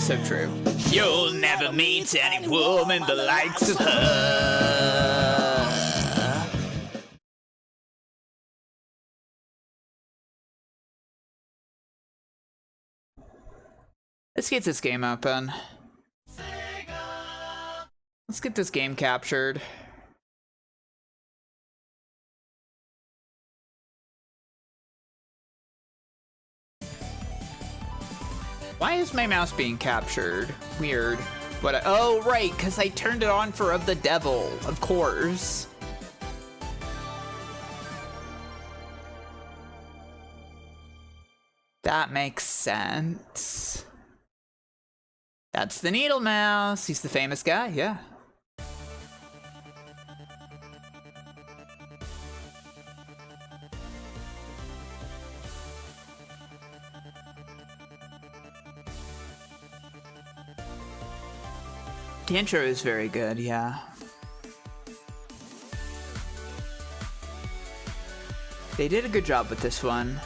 So true. You'll never meet any woman the likes of her. Let's get this game open. Let's get this game captured. Why is my mouse being captured? Weird. What? Oh, right, because I turned it on for Of the Devil, of course. That makes sense. That's the Needle Mouse. He's the famous guy, yeah. The intro is very good, yeah. They did a good job with this one.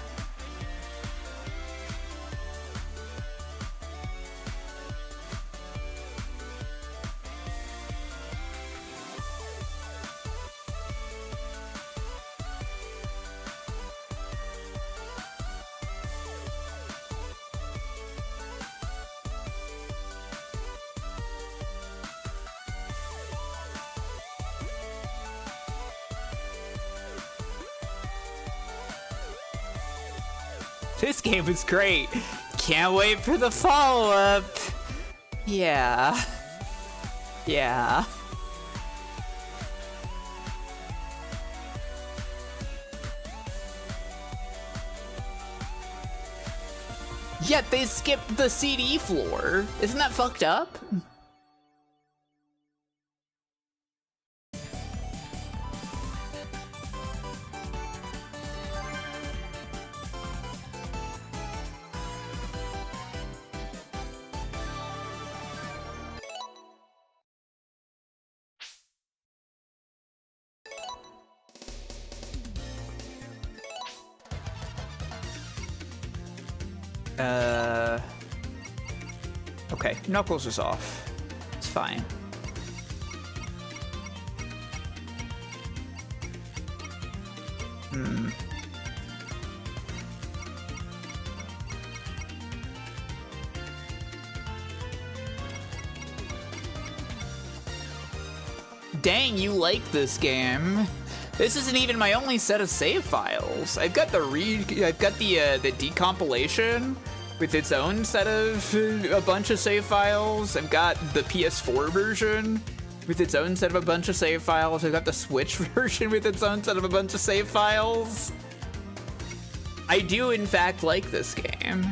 This game was great. Can't wait for the follow-up. Yeah. Yeah. Yet they skipped the CD floor. Isn't that fucked up? Okay, Knuckles is off. It's fine. Dang, you like this game. This isn't even my only set of save files. I've got the decompilation with its own set of a bunch of save files. I've got the PS4 version with its own set of a bunch of save files. I've got the Switch version with its own set of a bunch of save files. I do, in fact, like this game.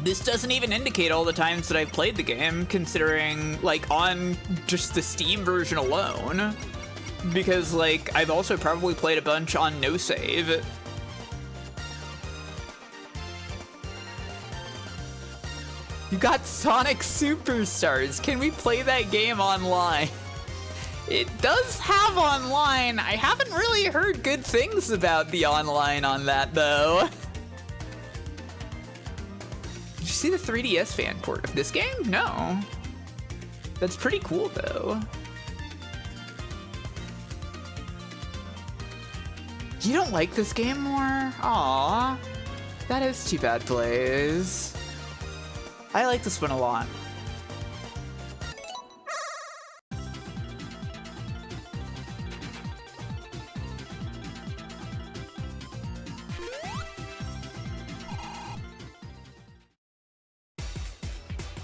This doesn't even indicate all the times that I've played the game, considering, like, on just the Steam version alone. Because, like, I've also probably played a bunch on no save. You got Sonic Superstars. Can we play that game online? It does have online. I haven't really heard good things about the online on that, though. Did you see the 3DS fan port of this game? No. That's pretty cool, though. You don't like this game more? Aww. That is too bad, Blaze. I like this one a lot.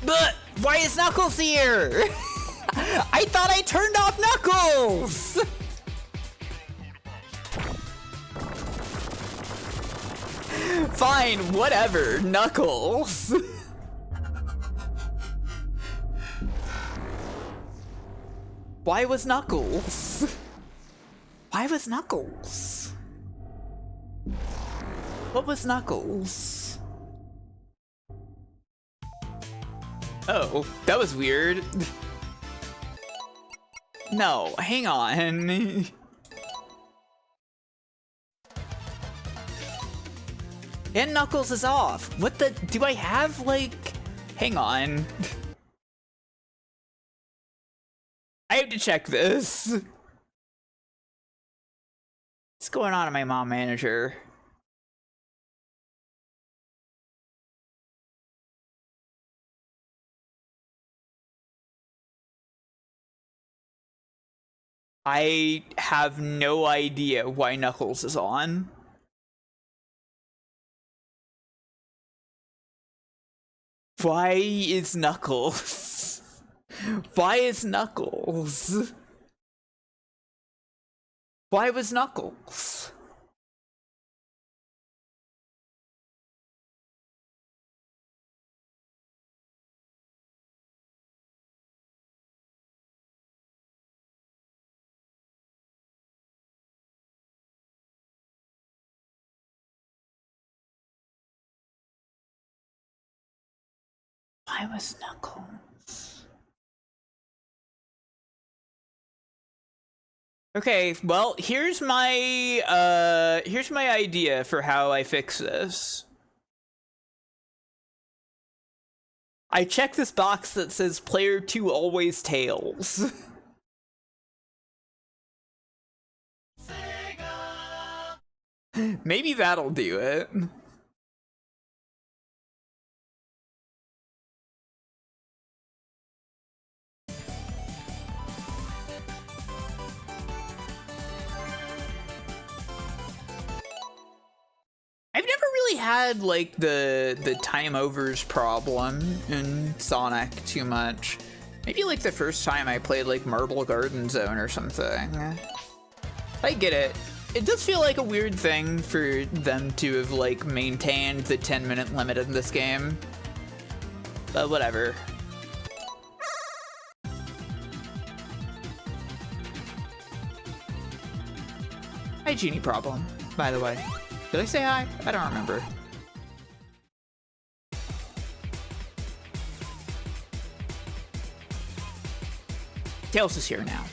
But why is Knuckles here? I thought I turned off Knuckles! Fine, whatever, Knuckles. Why was Knuckles? Why was Knuckles? What was Knuckles? Oh, that was weird. No, hang on. And Knuckles is off. What the? Do I have, like... Hang on. I have to check this. What's going on in my mom manager? I have no idea why Knuckles is on. Why is Knuckles? Why is Knuckles? Why was Knuckles? Why was Knuckles? Okay, well, here's my idea for how I fix this. I check this box that says player 2 always tails. Maybe that'll do it. I've never really had like the time overs problem in Sonic too much. Maybe like the first time I played like Marble Garden Zone or something. I get it. It does feel like a weird thing for them to have like maintained the 10-minute limit in this game. But whatever. Hi, Genie Problem, by the way. Did I say hi? I don't remember. Tails is here now.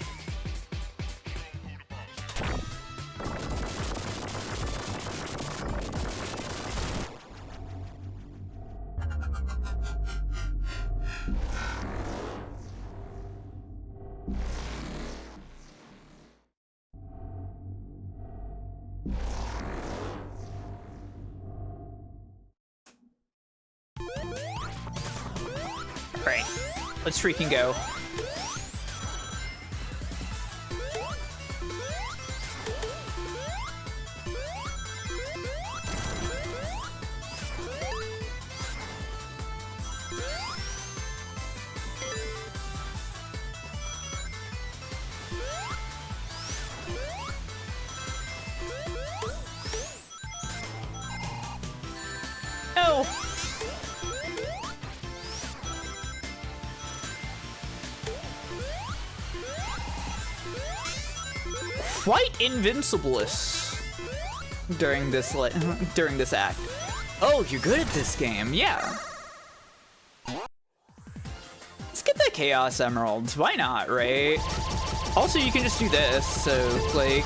Right, let's freaking go. No! Quite invincible-less during this act. Oh, you're good at this game, yeah. Let's get the Chaos Emeralds. Why not, right? Also, you can just do this, so like.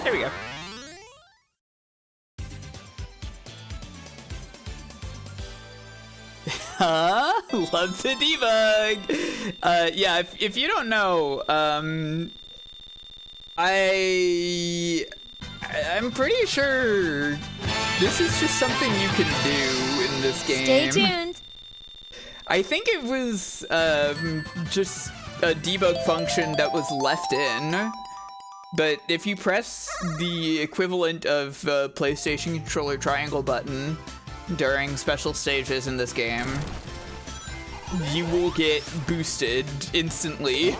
There we go. Huh? Love to debug. Yeah, if you don't know, I'm pretty sure this is just something you can do in this game. Stay tuned. I think it was just a debug function that was left in. But if you press the equivalent of PlayStation controller triangle button during special stages in this game, you will get boosted instantly.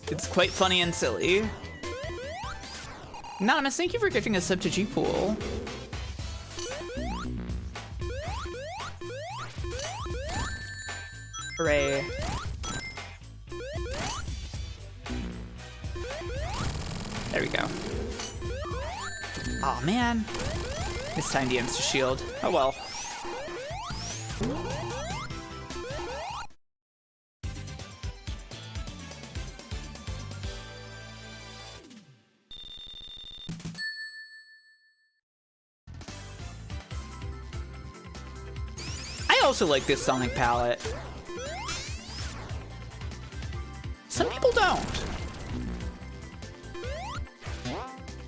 It's quite funny and silly. Anonymous, thank you for gifting a sub to G-Pool. Hooray. There we go. Oh man. This time DM's to shield. Oh well. also like this Sonic palette. Some people don't.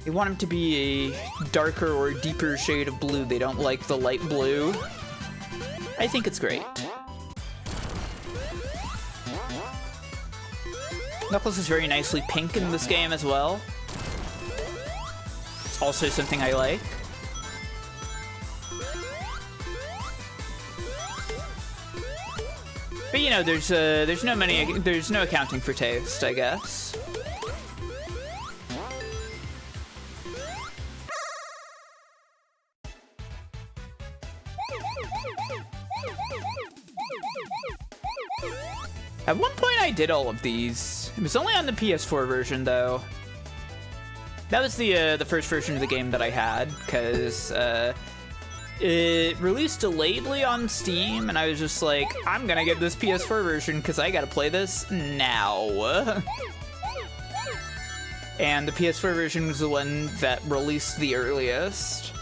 They want him to be a darker or deeper shade of blue. They don't like the light blue. I think it's great. Knuckles is very nicely pink in this game as well. It's also something I like. But you know, there's no accounting for taste, I guess. At one point I did all of these. It was only on the PS4 version though. That was the first version of the game that I had, because it released delayedly on Steam, and I was just like, I'm gonna get this PS4 version because I gotta play this now. And the PS4 version was the one that released the earliest.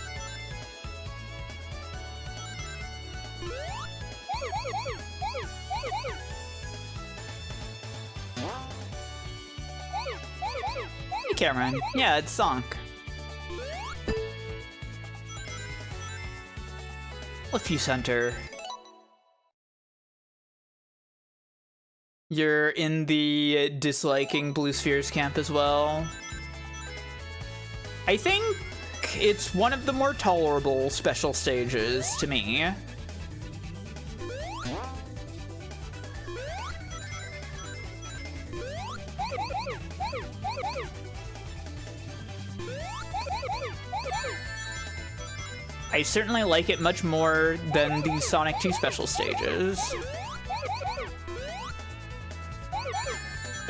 Hey Cameron, yeah, it's Sonic. Fuse Hunter. You're in the disliking Blue Spheres camp as well. I think it's one of the more tolerable special stages to me. I certainly like it much more than the Sonic 2 special stages.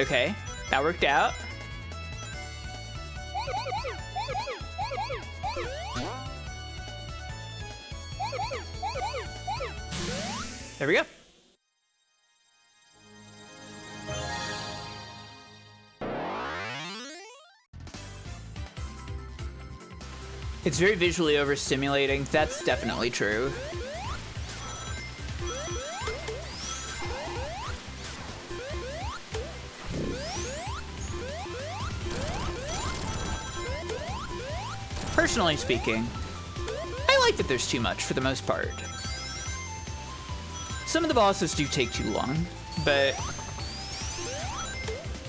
Okay, that worked out. There we go. It's very visually overstimulating. That's definitely true. Personally speaking, I like that there's too much for the most part. Some of the bosses do take too long, but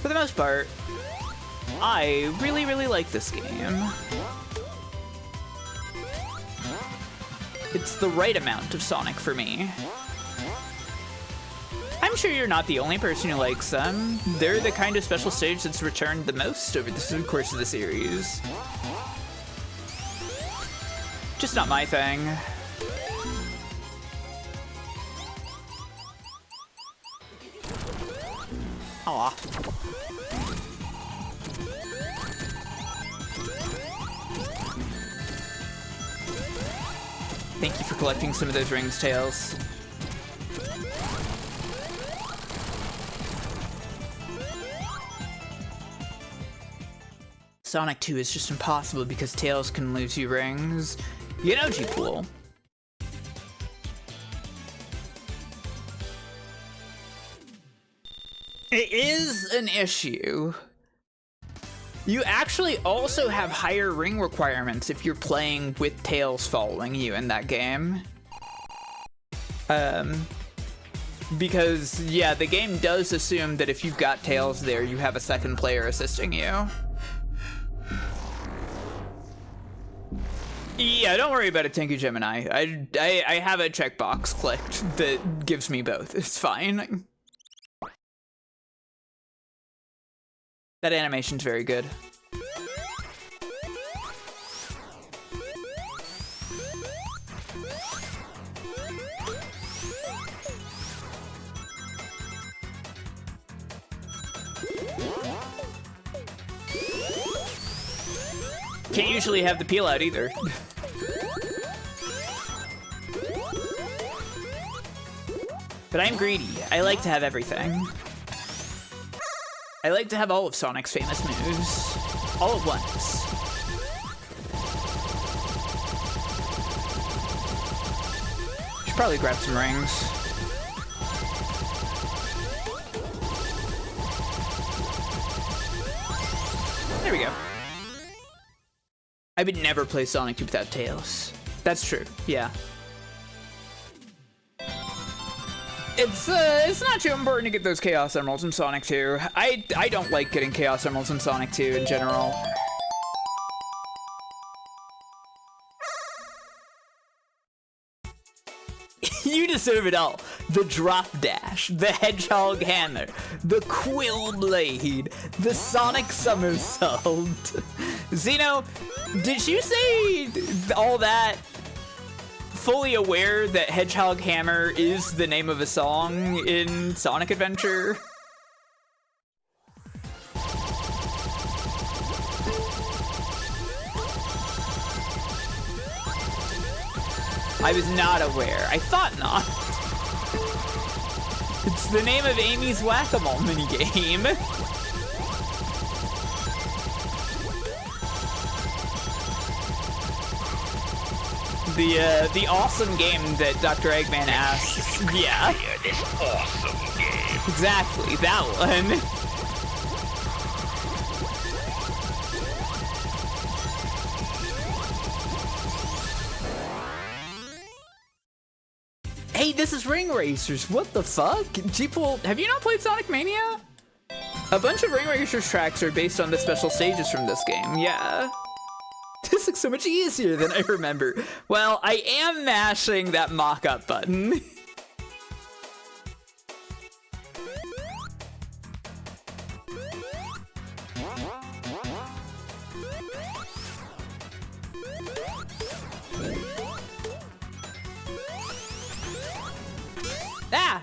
for the most part, I really, really like this game. It's the right amount of Sonic for me. I'm sure you're not the only person who likes them. They're the kind of special stage that's returned the most over the course of the series. Just not my thing. Aw. Thank you for collecting some of those rings, Tails. Sonic 2 is just impossible because Tails can lose you rings. You know, G-Pool. It is an issue. You actually also have higher ring requirements if you're playing with Tails following you in that game. Because, yeah, the game does assume that if you've got Tails there, you have a second player assisting you. Yeah, don't worry about it, Thank you, Gemini. I have a checkbox clicked that gives me both. It's fine. That animation's very good. Can't usually have the peel out either. But I'm greedy. I like to have everything. I like to have all of Sonic's famous moves, all at once. Should should probably grab some rings. There we go. I would never play Sonic 2 without Tails. That's true, yeah. It's not too important to get those Chaos Emeralds in Sonic 2. I don't like getting Chaos Emeralds in Sonic 2 in general. You deserve it all. The drop dash, the hedgehog hammer, the quill blade, the Sonic somersault. Zeno, did you say all that fully aware that Hedgehog Hammer is the name of a song in Sonic Adventure? I was not aware. I thought not. It's the name of Amy's Whack-A-Mole minigame. The awesome game that Dr. Eggman asks. Yeah. This awesome game. Exactly, that one. Hey, this is Ring Racers. What the fuck? People, have you not played Sonic Mania? A bunch of Ring Racers tracks are based on the special stages from this game. Yeah. This looks so much easier than I remember. Well, I am mashing that mock-up button. Ah!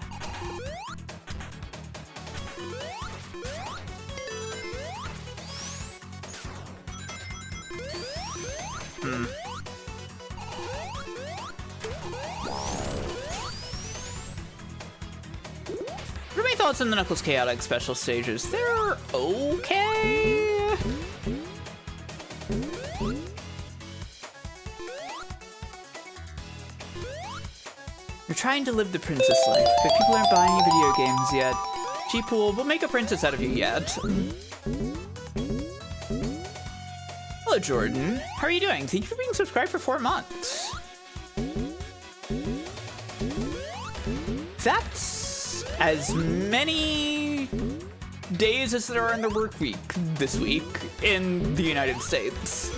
What are my thoughts on the Knuckles Chaotic special stages? They're okay. You're trying to live the princess life, but people aren't buying you video games yet. G-Pool, we'll make a princess out of you yet. Hello, Jordan. How are you doing? Thank you for being subscribed for 4 months. That's as many days as there are in the work week this week in the United States.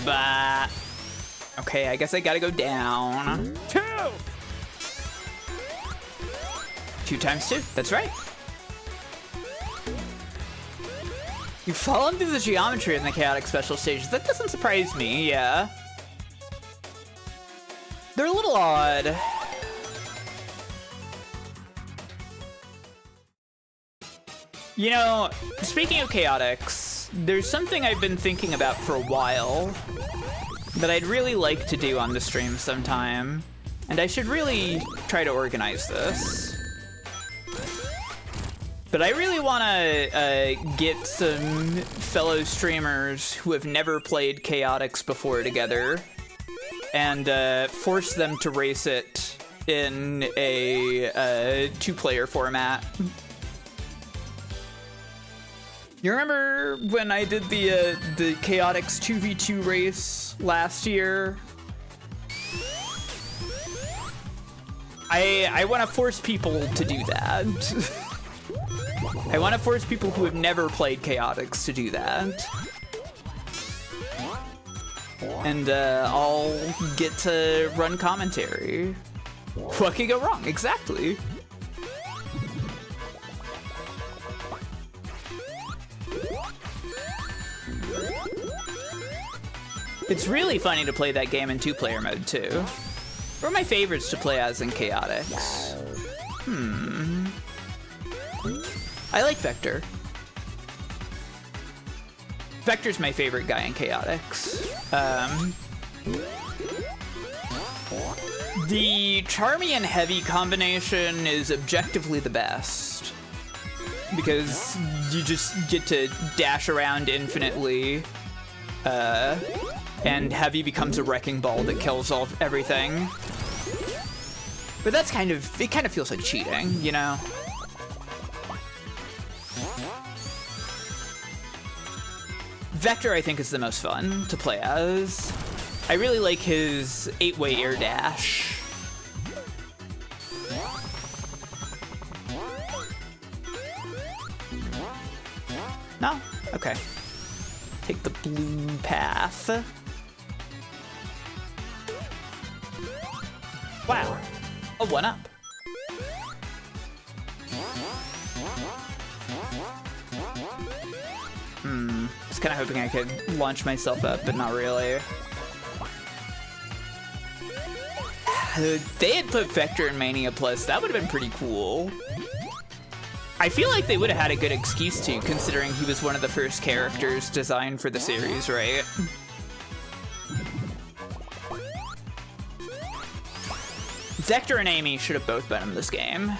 But okay, I guess I gotta go down. 2 times 2, that's right. You've fallen through the geometry in the chaotic special stages. That doesn't surprise me, yeah. They're a little odd. You know, speaking of chaotics, there's something I've been thinking about for a while that I'd really like to do on the stream sometime, and I should really try to organize this. But I really want to get some fellow streamers who have never played Chaotix before together and force them to race it in a 2-player format. You remember when I did the Chaotix 2v2 race last year? I want to force people to do that. I want to force people who have never played Chaotix to do that. And I'll get to run commentary. What could go wrong? Exactly. It's really funny to play that game in 2-player mode, too. What are my favorites to play as in Chaotix? I like Vector. Vector's my favorite guy in Chaotix. The Charmy and Heavy combination is objectively the best. Because you just get to dash around infinitely. And Heavy becomes a wrecking ball that kills everything. But that's it kind of feels like cheating, you know? Vector, I think, is the most fun to play as. I really like his 8-way air dash. No? Okay. Take the blue path. Wow. A 1-up. I was kind of hoping I could launch myself up, but not really. They had put Vector in Mania Plus. That would have been pretty cool. I feel like they would have had a good excuse to, considering he was one of the first characters designed for the series, right? Vector and Amy should have both been in this game.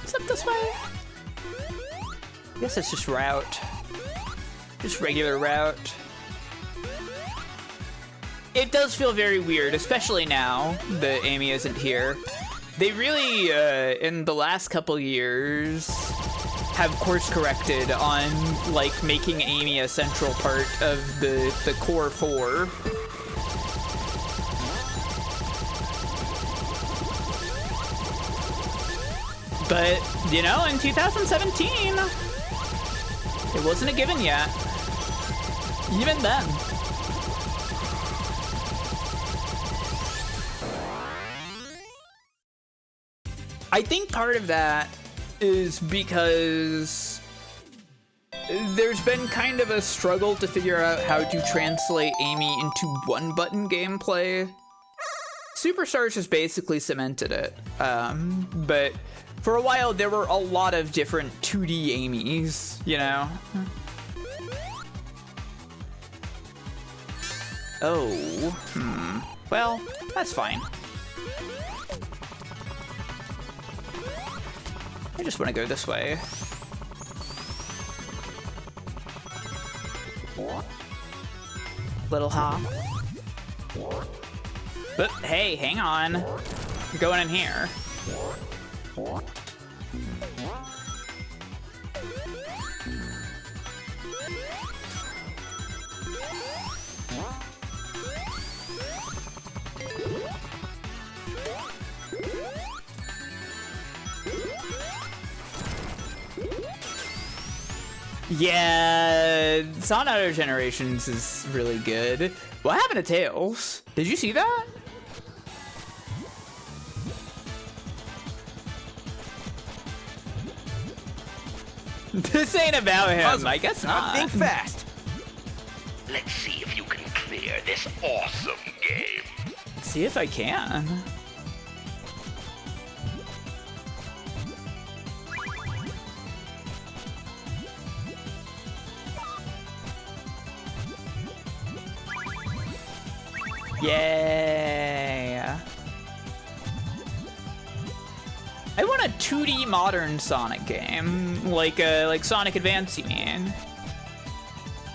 Is up this way? I guess it's just route. Just regular route. It does feel very weird, especially now that Amy isn't here. They really, in the last couple years, have course corrected on, like, making Amy a central part of the core 4. But, you know, in 2017, it wasn't a given yet. Even then. I think part of that is because there's been kind of a struggle to figure out how to translate Amy into one-button gameplay. Superstars has basically cemented it, but for a while there were a lot of different 2D Amy's, you know? Oh, well, that's fine. I just want to go this way. Little hop. But hey, hang on. You're going in here. Yeah, Sonic Auto Generations is really good. What happened to Tails? Did you see that? This ain't about him. Puzzle. I guess not. Think fast. Let's see if you can clear this awesome game. Let's see if I can. Yeah. I want a 2D modern Sonic game, like Sonic Advance, you mean?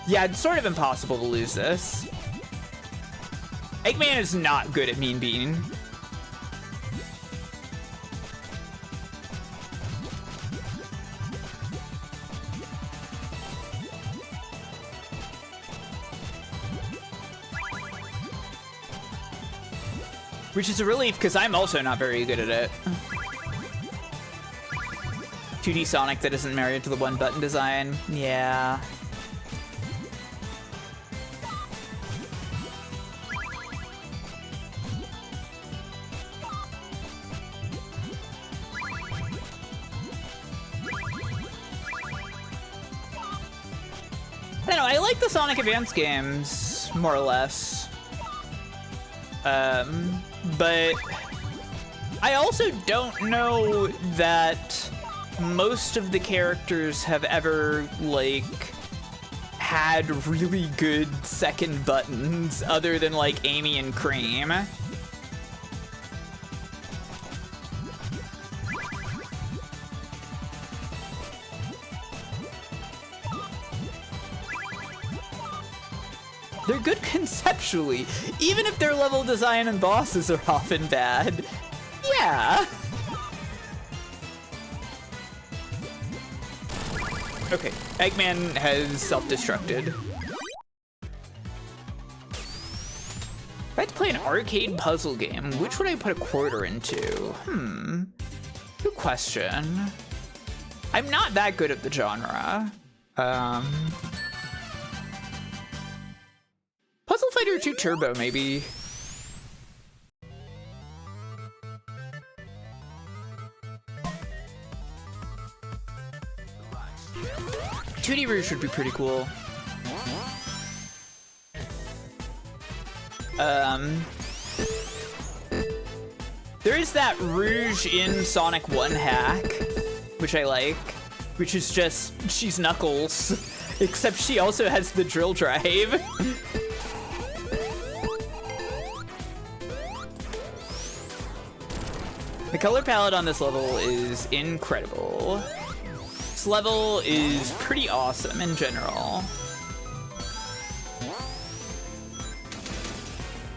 Yeah, it's sort of impossible to lose this. Eggman is not good at Mean Bean. Which is a relief, because I'm also not very good at it. 2D Sonic that isn't married to the one-button design. Yeah. I don't know, I like the Sonic Advance games, more or less. But I also don't know that most of the characters have ever, like, had really good second buttons other than, like, Amy and Cream. They're good conceptually, even if their level design and bosses are often bad. Yeah. Okay, Eggman has self-destructed. If I had to play an arcade puzzle game, which would I put a quarter into? Good question. I'm not that good at the genre. Puzzle Fighter 2 Turbo, maybe. $2D Rouge would be pretty cool. There is that Rouge in Sonic 1 hack, which I like, which is just, she's Knuckles, except she also has the drill drive. The color palette on this level is incredible. This level is pretty awesome in general.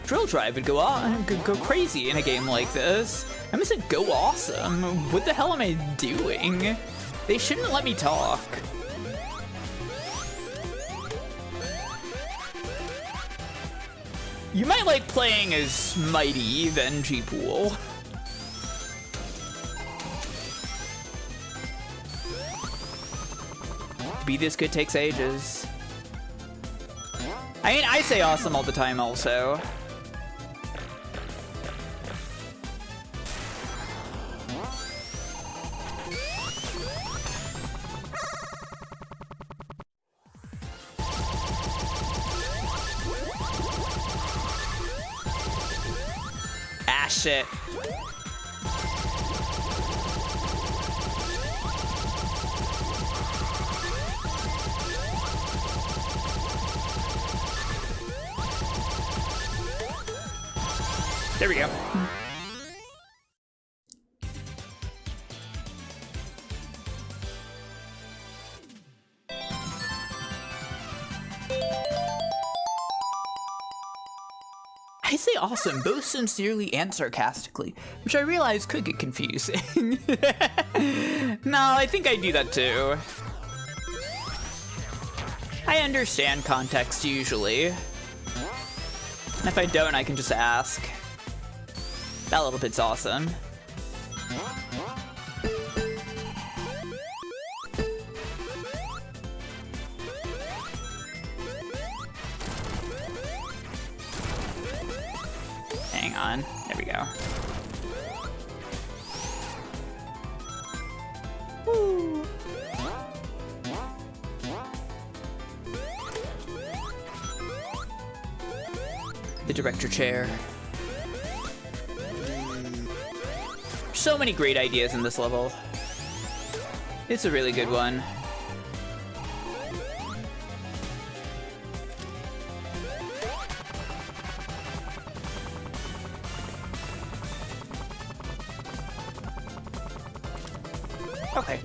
Drill drive would go crazy in a game like this. I almost said go awesome. What the hell am I doing? They shouldn't let me talk. You might like playing as Mighty than G-Pool. To be this good takes ages. I mean, I say awesome all the time also. Ah, shit. There we go. I say awesome both sincerely and sarcastically, which I realize could get confusing. No, I think I do that too. I understand context usually. And if I don't, I can just ask. That little bit's awesome. Hang on. There we go. Woo. The director chair. So many great ideas in this level. It's a really good one. Okay,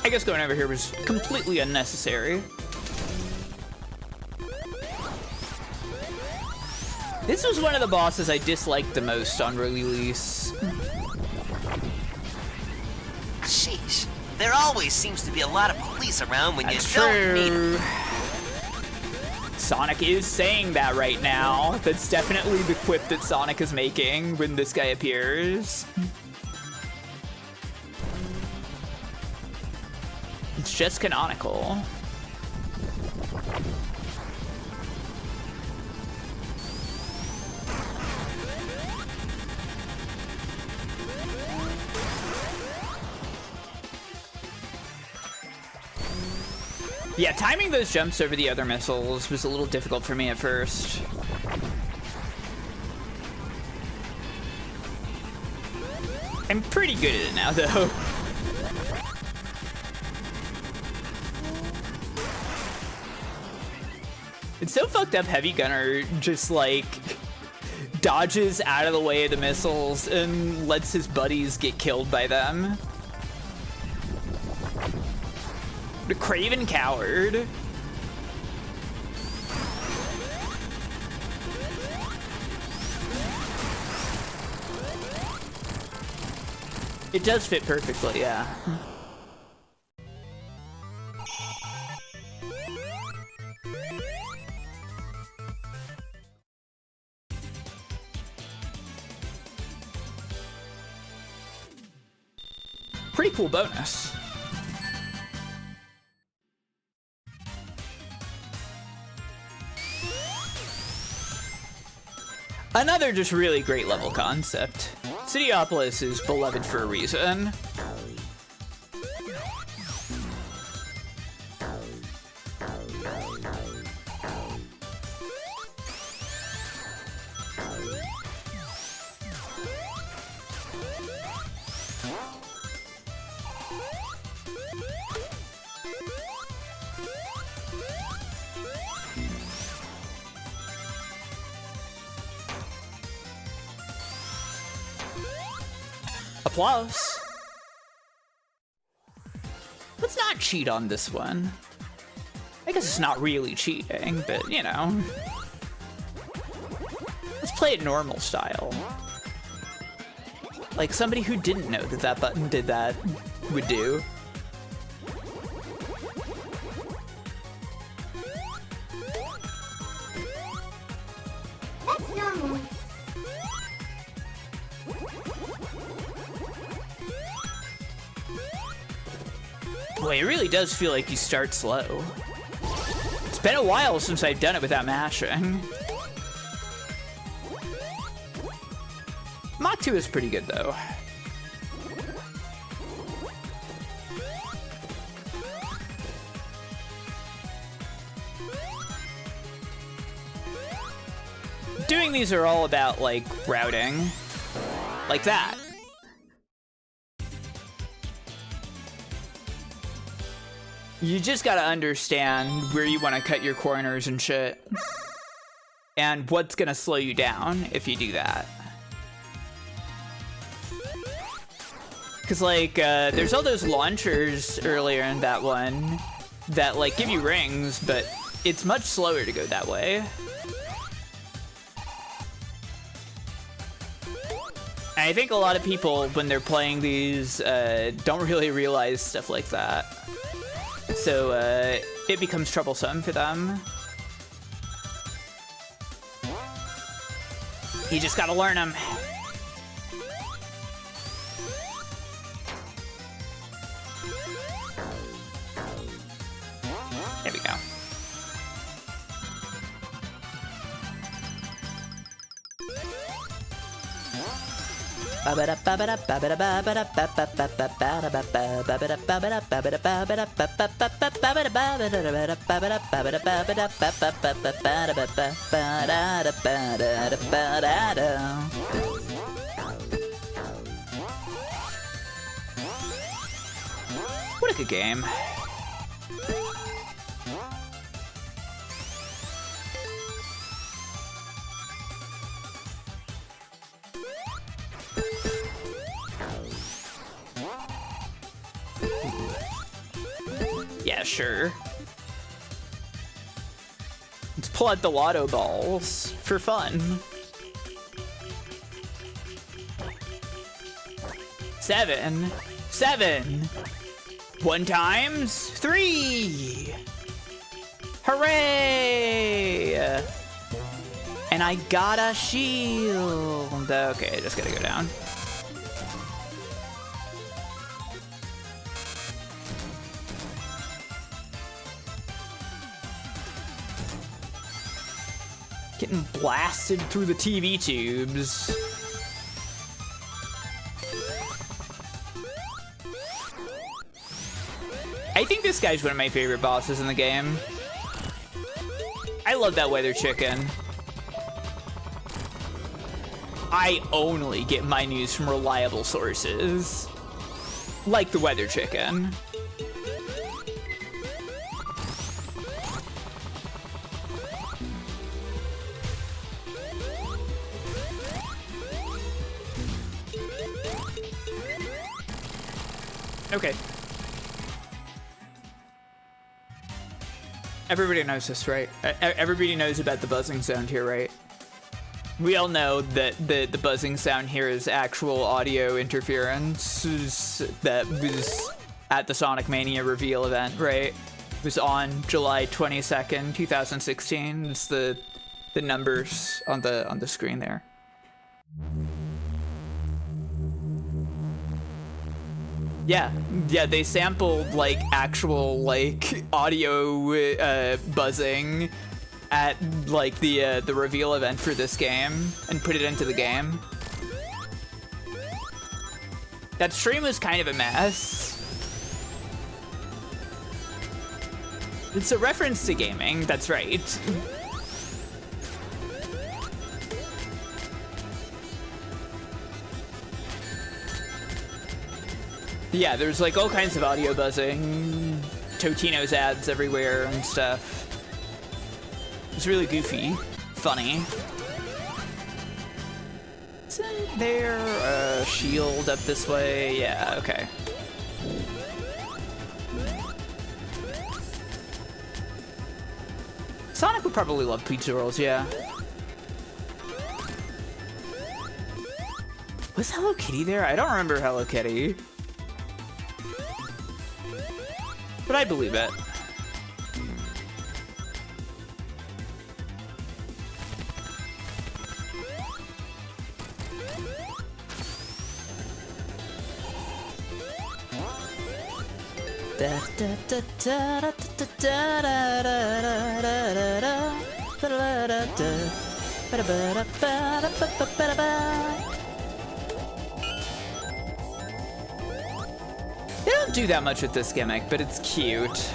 I guess going over here was completely unnecessary. This was one of the bosses I disliked the most on release. Sheesh, there always seems to be a lot of police around when you don't need them. Sonic is saying that right now. That's definitely the quip that Sonic is making when this guy appears. It's just canonical. Yeah, timing those jumps over the other missiles was a little difficult for me at first. I'm pretty good at it now, though. It's so fucked up Heavy Gunner just, like, dodges out of the way of the missiles and lets his buddies get killed by them. The craven coward. It does fit perfectly, yeah. Pretty cool bonus. Another just really great level concept. Cityopolis is beloved for a reason. Applause. Let's not cheat on this one. I guess it's not really cheating, but you know. Let's play it normal style. Like somebody who didn't know that that button did that would do. That's normal. Boy, it really does feel like you start slow. It's been a while since I've done it without mashing. Mach 2 is pretty good, though. Doing these are all about, like, routing. Like that. You just gotta understand where you want to cut your corners and shit. And what's gonna slow you down if you do that. Cause like, there's all those launchers earlier in that one that like give you rings, but it's much slower to go that way. And I think a lot of people, when they're playing these, don't really realize stuff like that. So, it becomes troublesome for them. You just gotta learn them. There we go. What a good game. Yeah, sure. Let's pull out the lotto balls for fun. 7. 7. 1 times 3. Hooray! And I got a shield. Okay, I just gotta go down. Getting blasted through the TV tubes. I think this guy's one of my favorite bosses in the game. I love that weather chicken. I only get my news from reliable sources, like the Weather Chicken. Okay. Everybody knows this, right? Everybody knows about the buzzing sound here, right? We all know that the buzzing sound here is actual audio interference that was at the Sonic Mania reveal event, right? It was on July 22nd, 2016. It's the numbers on the screen there. Yeah, they sampled like actual like audio buzzing at like the reveal event for this game and put it into the game. That stream was kind of a mess. It's a reference to gaming, that's right. Yeah, there's like all kinds of audio buzzing, Totino's ads everywhere and stuff. It's really goofy, funny. Isn't there a shield up this way? Yeah, okay. Sonic would probably love pizza rolls, yeah. Was Hello Kitty there? I don't remember Hello Kitty. But I believe it. They don't do that much with this gimmick, but it's cute.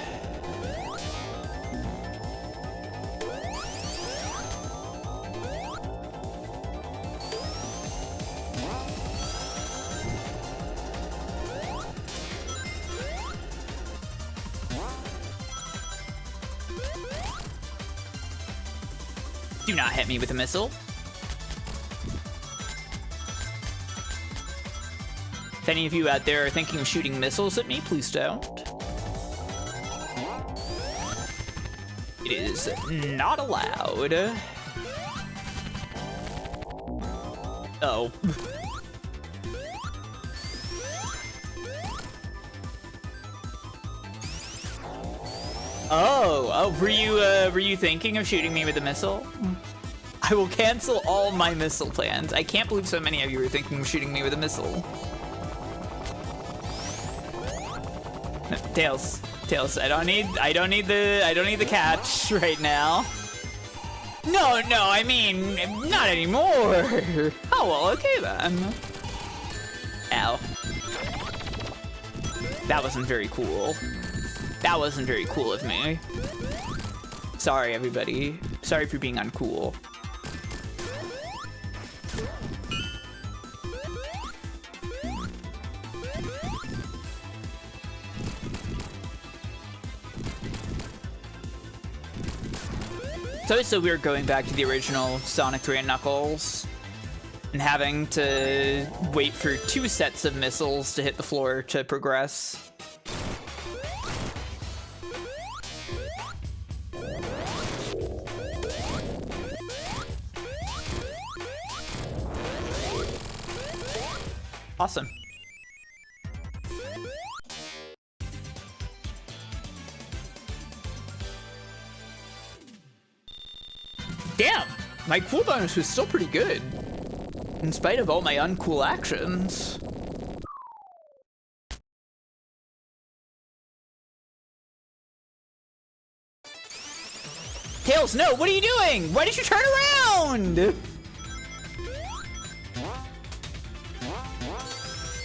Do not hit me with a missile. If any of you out there are thinking of shooting missiles at me, please don't. It is not allowed. Oh. Oh, were you thinking of shooting me with a missile? I will cancel all my missile plans. I can't believe so many of you are thinking of shooting me with a missile. No, Tails, I don't need the catch right now. No, I mean, not anymore. Oh, well, okay then. Ow. That wasn't very cool. That wasn't very cool of me. Sorry, everybody. Sorry for being uncool. It's always so weird going back to the original Sonic 3 and Knuckles and having to wait for 2 sets of missiles to hit the floor to progress. Awesome. Damn! My cool bonus was still pretty good, in spite of all my uncool actions. Tails, no! What are you doing? Why did you turn around?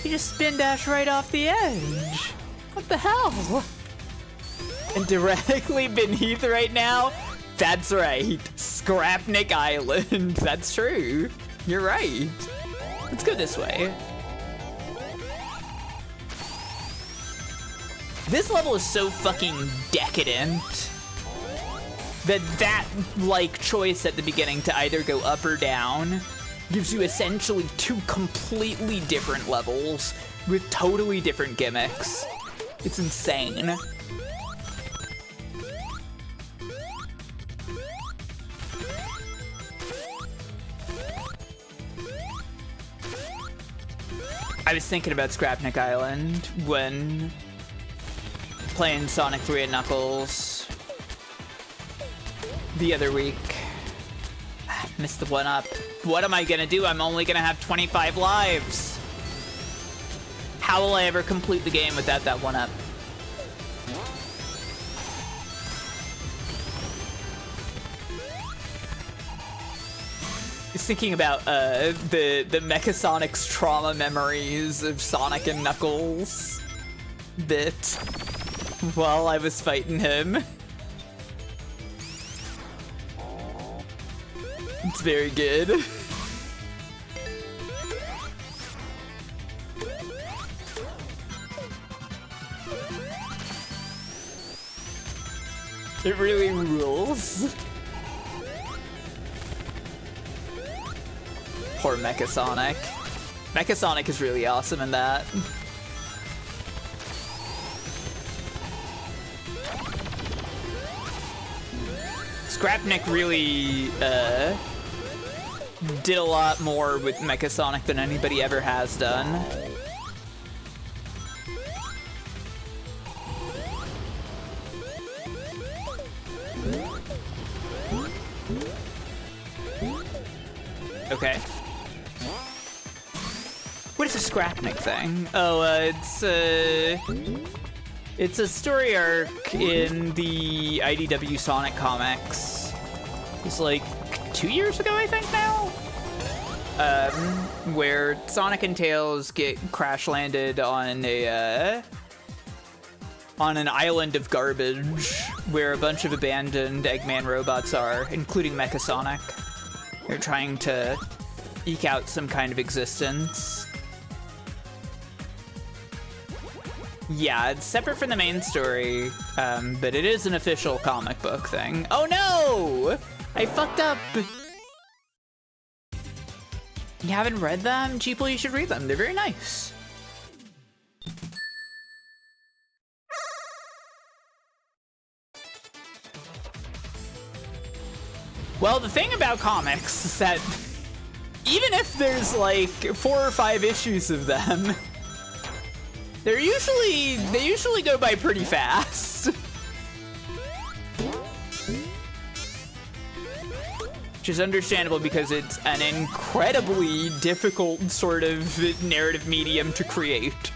You just spin dash right off the edge. What the hell? And directly beneath right now, that's right, Scrapnik Island. That's true. You're right. Let's go this way. This level is so fucking decadent that like choice at the beginning to either go up or down gives you essentially two completely different levels with totally different gimmicks. It's insane. I was thinking about Scrapnik Island when playing Sonic 3 and Knuckles the other week. Missed the 1-up. What am I gonna do? I'm only gonna have 25 lives. How will I ever complete the game without that 1-up? Just thinking about the Mechasonic's trauma memories of Sonic and Knuckles bit while I was fighting him. It's very good. It really rules. Poor Mechasonic. Mechasonic is really awesome in that. Scrapnik really did a lot more with Mechasonic than anybody ever has done. Okay. What is a Scrapnik thing? Oh, it's a story arc in the IDW Sonic comics. It's like 2 years ago, I think now? Where Sonic and Tails get crash landed on an island of garbage where a bunch of abandoned Eggman robots are, including Mechasonic. They're trying to eke out some kind of existence. Yeah, it's separate from the main story, but it is an official comic book thing. Oh no! I fucked up! You haven't read them? Cheaple, you should read them. They're very nice. Well, the thing about comics is that even if there's like 4 or 5 issues of them, they usually go by pretty fast. Which is understandable because it's an incredibly difficult sort of narrative medium to create.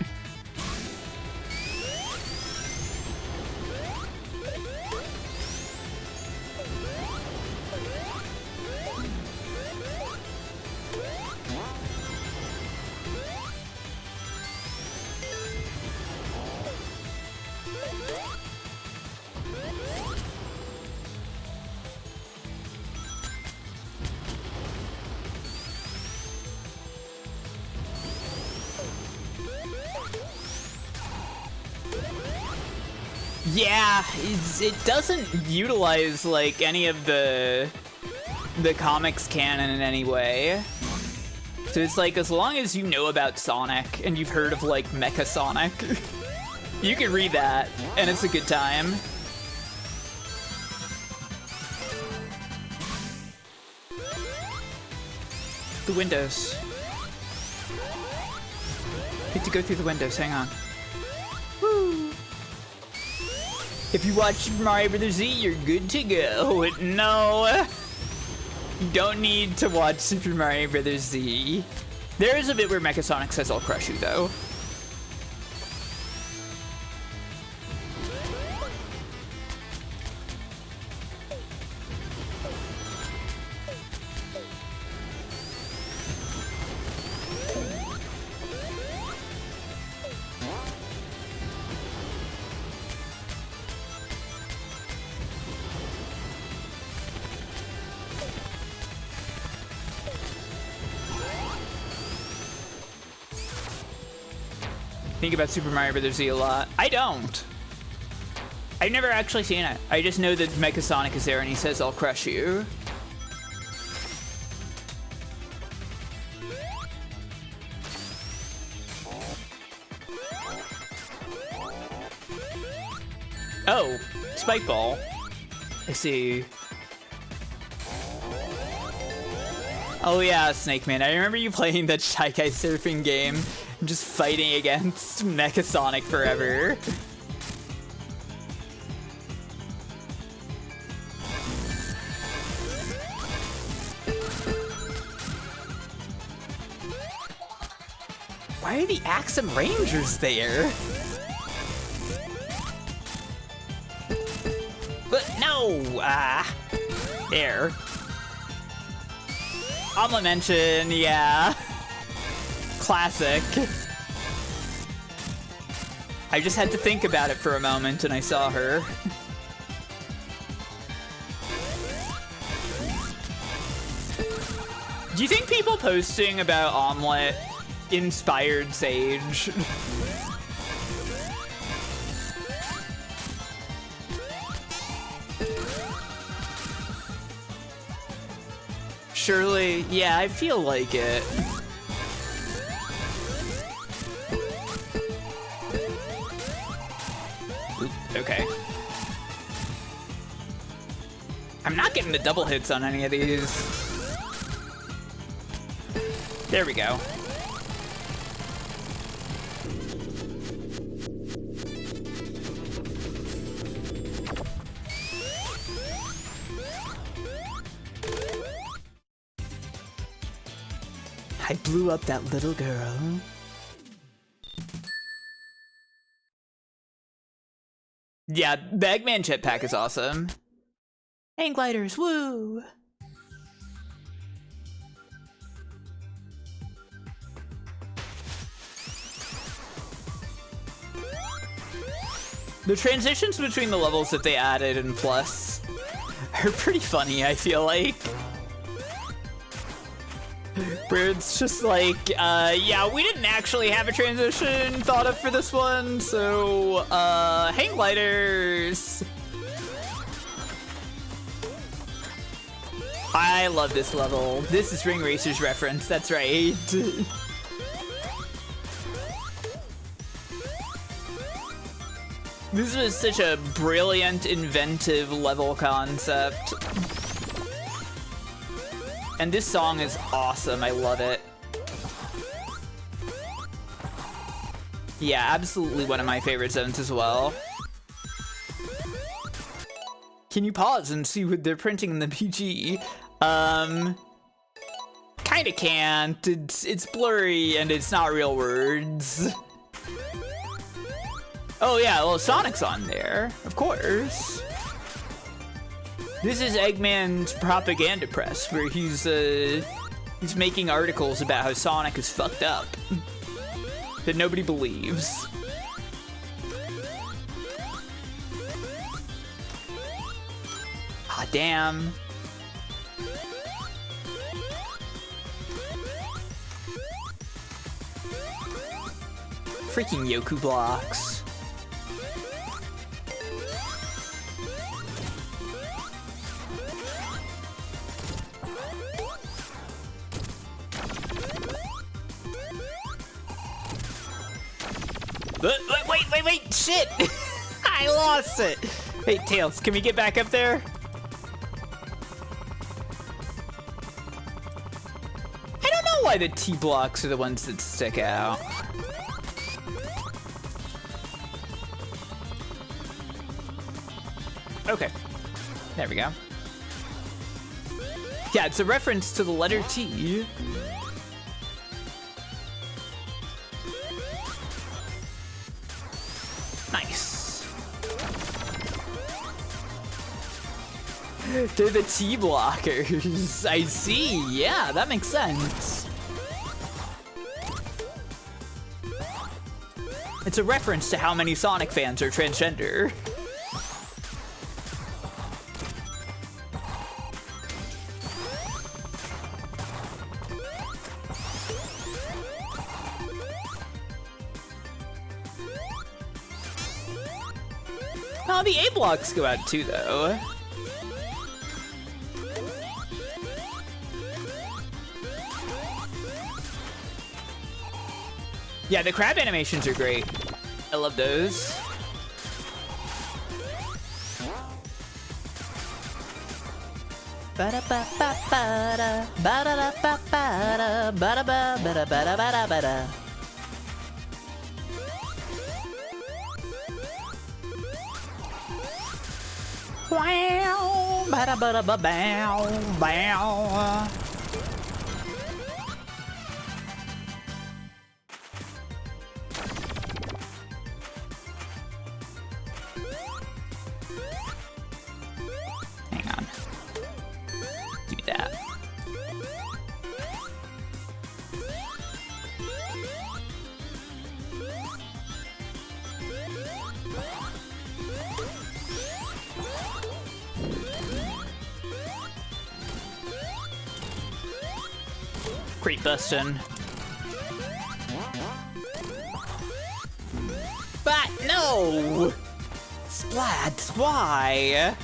Yeah, it doesn't utilize like any of the comics canon in any way. So it's like, as long as you know about Sonic and you've heard of like Mechasonic, you can read that and it's a good time. The windows. Need to go through the windows, hang on. Woo! If you watch Super Mario Bros. Z, you're good to go. No, you don't need to watch Super Mario Bros. Z. There is a bit where Mechasonic says, "I'll crush you," though. think about Super Mario Bros. Z a lot. I don't. I've never actually seen it. I just know that Mecha Sonic is there and he says, "I'll crush you." Oh, Spike Ball. I see. Oh yeah, Snake Man. I remember you playing that Shy Guy surfing game and just fighting against Mecha Sonic forever. Why are the Axum Rangers there? But no! There. Omelet Mention, yeah. Classic. I just had to think about it for a moment and I saw her. Do you think people posting about Omelet inspired Sage? Surely, yeah, I feel like it. Oop, okay. I'm not getting the double hits on any of these. There we go. I blew up that little girl. Yeah, the Eggman jetpack is awesome. Hang gliders, woo! The transitions between the levels that they added in Plus are pretty funny, I feel like. Where it's just like, yeah, we didn't actually have a transition thought up for this one, so, hang gliders. I love this level. This is Ring Racer's reference, that's right. This was such a brilliant, inventive level concept. And this song is awesome, I love it. Yeah, absolutely one of my favorite zones as well. Can you pause and see what they're printing in the PG? Kinda can't. It's blurry and it's not real words. Oh yeah, well Sonic's on there, of course. This is Eggman's propaganda press, where he's making articles about how Sonic is fucked up that nobody believes. Ah, damn. Freaking Yoku blocks. Wait, shit! I lost it! Hey, Tails, can we get back up there? I don't know why the T-blocks are the ones that stick out. Okay, there we go. Yeah, it's a reference to the letter T. Nice. They're the T-blockers. I see. Yeah, that makes sense. It's a reference to how many Sonic fans are transgender. Oh, the A blocks go out too, though. Yeah, the crab animations are great. I love those. Ba-da-ba-ba-ba-da, ba-da-da-ba-ba-da, ba-da-ba-ba-da-ba-da-ba-da. Wow, ba-da-ba-da-ba-bow, bow. Hang on. Do that. Great bustin'. But no! Splat, why?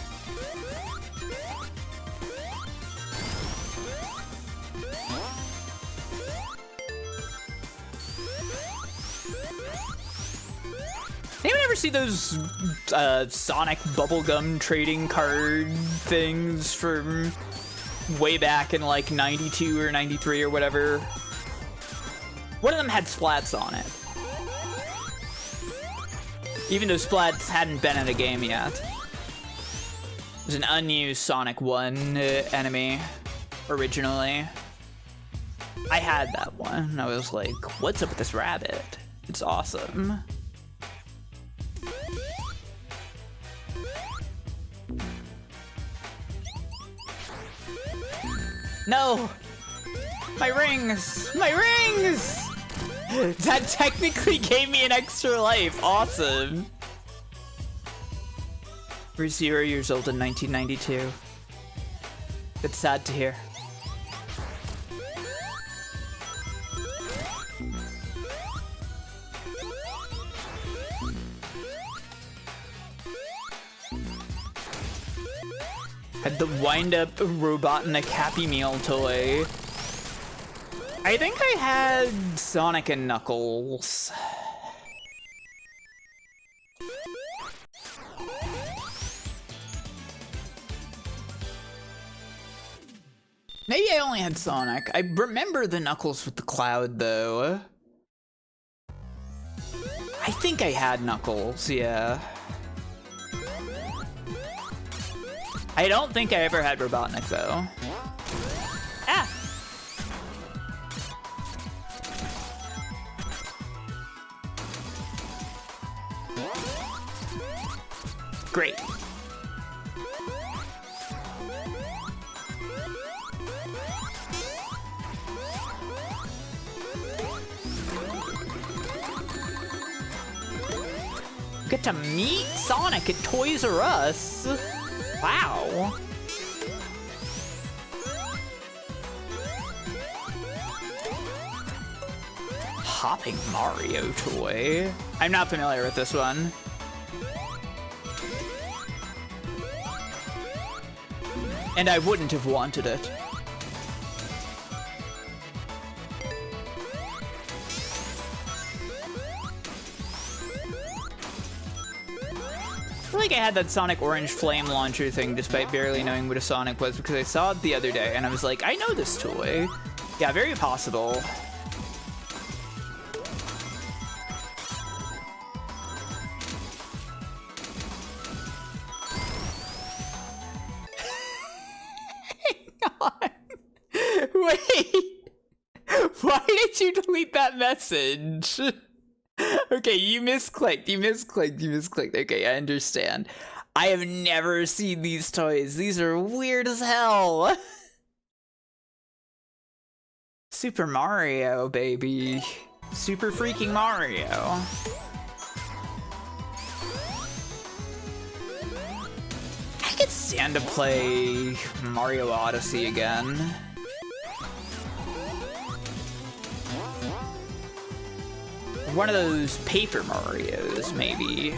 Anyone ever see those Sonic bubblegum trading card things from way back in like 92 or 93 or whatever? One of them had splats on it. Even though splats hadn't been in a game yet. It was an unused Sonic 1 enemy originally. I had that one and I was like, what's up with this rabbit? It's awesome. No! My rings! My rings! That technically gave me an extra life. Awesome. We're 0 years old in 1992. It's sad to hear. Had the wind-up Robotnik Happy Meal toy. I think I had Sonic and Knuckles. Maybe I only had Sonic. I remember the Knuckles with the cloud, though. I think I had Knuckles, yeah. I don't think I ever had Robotnik, though. Ah! Great. Get to meet Sonic at Toys R Us. Wow. Hopping Mario toy. I'm not familiar with this one. And I wouldn't have wanted it. I feel like I had that Sonic Orange Flame Launcher thing despite barely knowing what a Sonic was because I saw it the other day and I was like, I know this toy. Yeah, very possible. Hang on. Wait. Why did you delete that message? Okay, you misclicked. Okay, I understand. I have never seen these toys. These are weird as hell. Super Mario, baby. Super freaking Mario. I could stand to play Mario Odyssey again. One of those Paper Marios, maybe.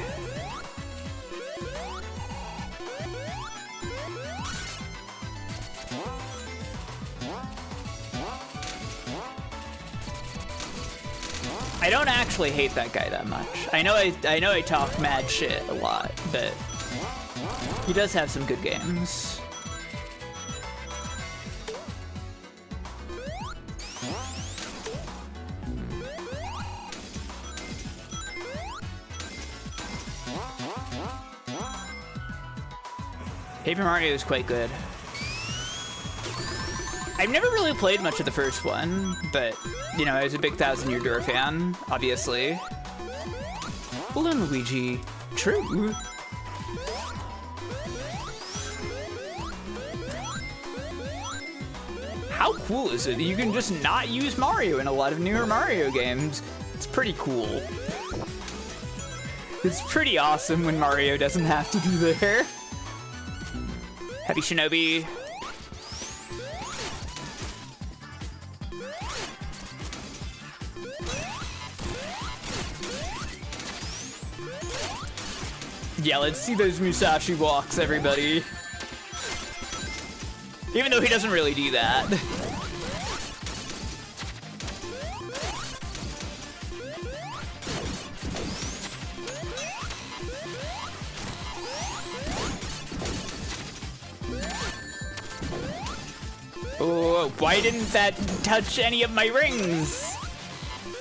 I don't actually hate that guy that much. I know I talk mad shit a lot, but he does have some good games. Paper Mario is quite good. I've never really played much of the first one, but, you know, I was a big Thousand Year Door fan, obviously. Balloon Luigi. True. How cool is it that you can just not use Mario in a lot of newer Mario games? It's pretty cool. It's pretty awesome when Mario doesn't have to be there. Heavy Shinobi. Yeah, let's see those Musashi walks, everybody. Even though he doesn't really do that. Oh, why didn't that touch any of my rings?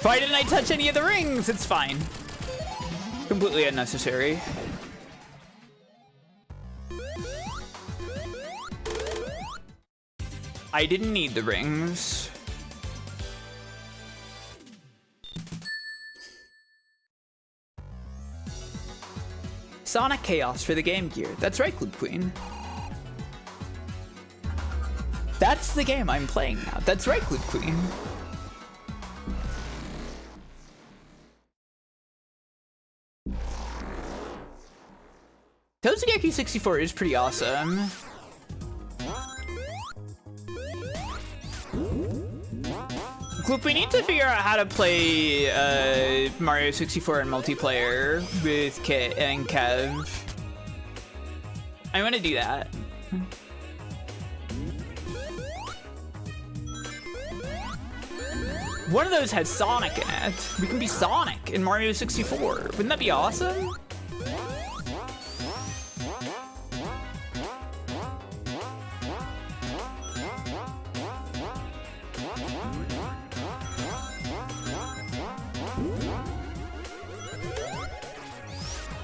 Why didn't I touch any of the rings? It's fine. Completely unnecessary. I didn't need the rings. Sonic Chaos for the Game Gear. That's right, Club Queen. That's the game I'm playing now. That's right, Club Queen. Tozugeki 64 is pretty awesome. Gloop, we need to figure out how to play Mario 64 in multiplayer with Kit and Kev. I want to do that. One of those has Sonic in it. We can be Sonic in Mario 64. Wouldn't that be awesome?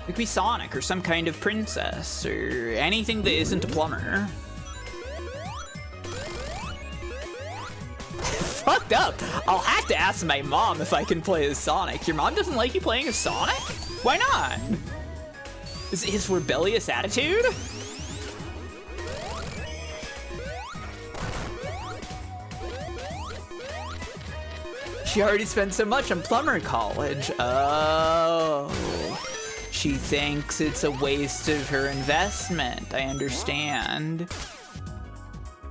We could be Sonic or some kind of princess or anything that isn't a plumber. Fucked up. I'll have to ask my mom if I can play as Sonic. Your mom doesn't like you playing as Sonic? Why not? Is it his rebellious attitude? She already spent so much on plumber college. Oh. She thinks it's a waste of her investment. I understand.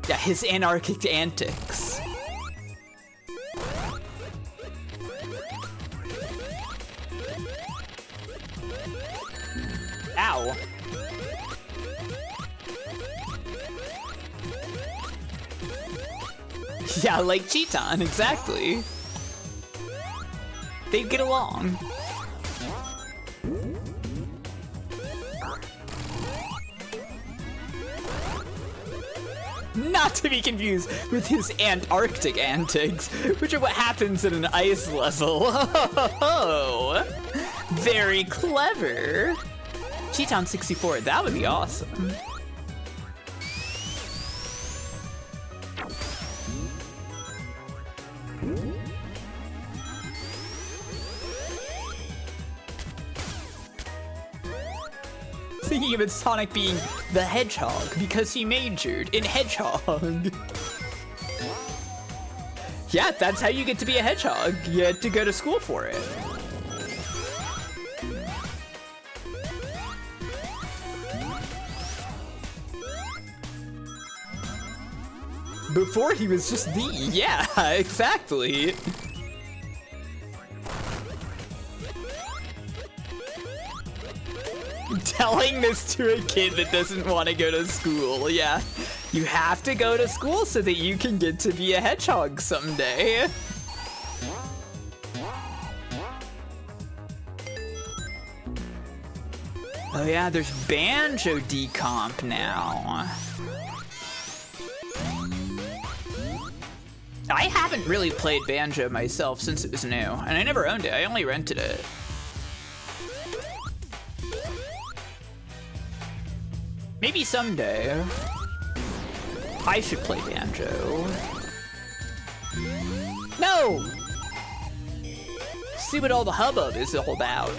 Yeah, his anarchic antics. Ow. Yeah, like Cheeton, exactly. They'd get along. Not to be confused with his Antarctic antics, which are what happens at an ice level. Oh, very clever. Cheeton 64, that would be awesome. Thinking about Sonic being the Hedgehog because he majored in Hedgehog. Yeah, that's how you get to be a hedgehog. You had to go to school for it. Before he was just the, yeah, exactly. Telling this to a kid that doesn't want to go to school, yeah. You have to go to school so that you can get to be a hedgehog someday. Oh yeah, there's Banjo decomp now. I haven't really played Banjo myself since it was new, and I never owned it, I only rented it. Maybe someday. I should play Banjo. No! See what all the hubbub is all about.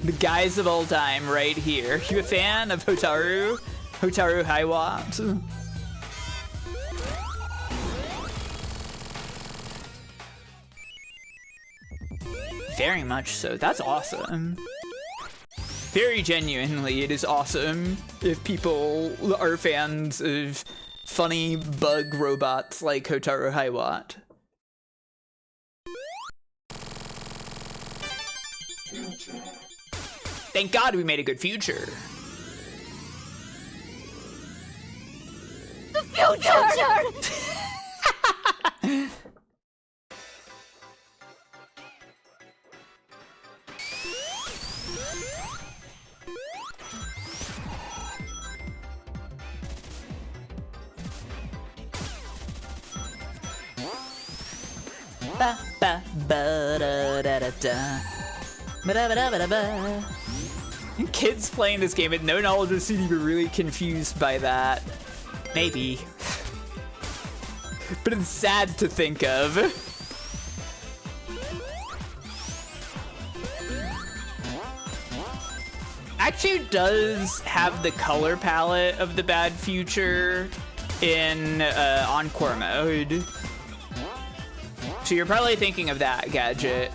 The guys of all time right here. You a fan of Hotaru? Hotaru Highwatt? Very much so. That's awesome. Very genuinely, it is awesome if people are fans of funny bug robots like Hotaru Highwatt. Thank God we made a good future. The future! Ba ba ba da da da da. Ba da ba da ba da ba. Kids playing this game with no knowledge of CD were really confused by that. Maybe. But it's sad to think of. Actually does have the color palette of the Bad Future in Encore mode. So you're probably thinking of that gadget.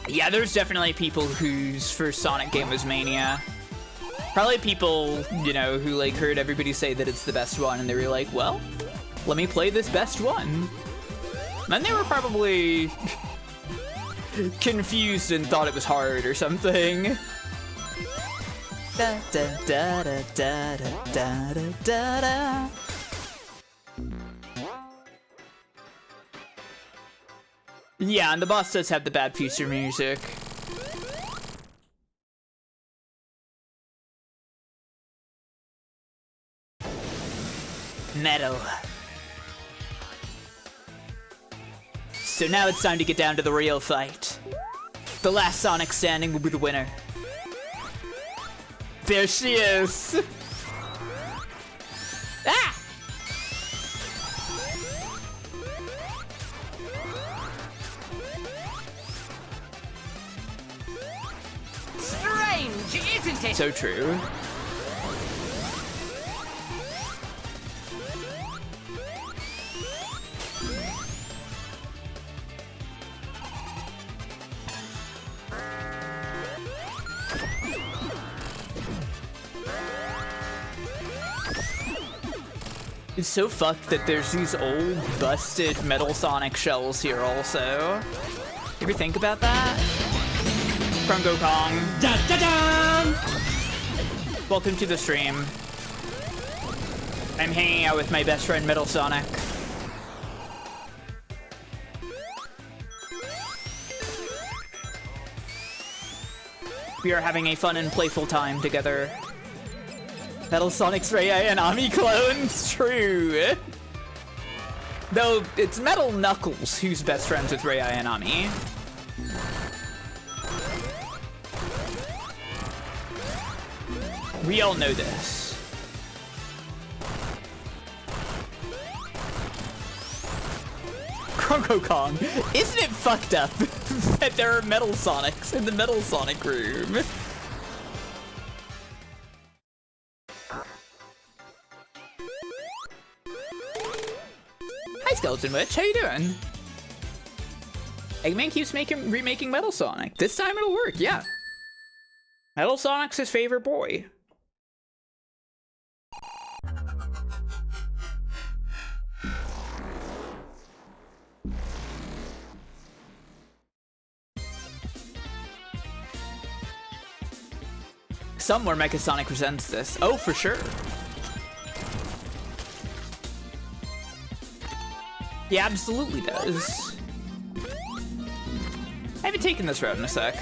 Yeah, there's definitely people whose first Sonic game was Mania. Probably people, you know, who like heard everybody say that it's the best one and they were like, well, let me play this best one. And they were probably confused and thought it was hard or something. Da, da, da, da, da, da, da, da, da. Yeah, and the boss does have the Bad Future music. Metal. So now it's time to get down to the real fight. The last Sonic standing will be the winner. There she is! Ah! Strange, isn't it? So true. It's so fucked that there's these old, busted Metal Sonic shells here also. You ever think about that? Krungo Kong. Da da da! Welcome to the stream. I'm hanging out with my best friend Metal Sonic. We are having a fun and playful time together. Metal Sonic's Rei and Ami clones, true. Though it's Metal Knuckles who's best friends with Rei and Ami. We all know this. Krungo Kong, isn't it fucked up that there are Metal Sonics in the Metal Sonic room? Hi Skeleton Witch, how you doing? Eggman keeps remaking Metal Sonic. This time it'll work, yeah. Metal Sonic's his favorite boy. Somewhere Mecha Sonic resents this. Oh, for sure. He absolutely does. I haven't taken this route in a sec.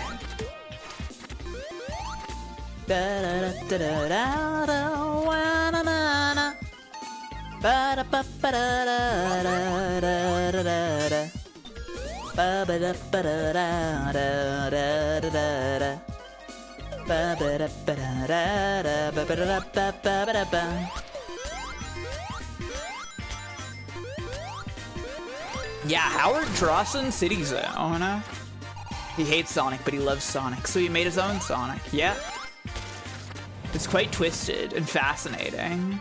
Yeah, Howard Drawson City Zone. He hates Sonic, but he loves Sonic, so he made his own Sonic. Yeah. It's quite twisted and fascinating.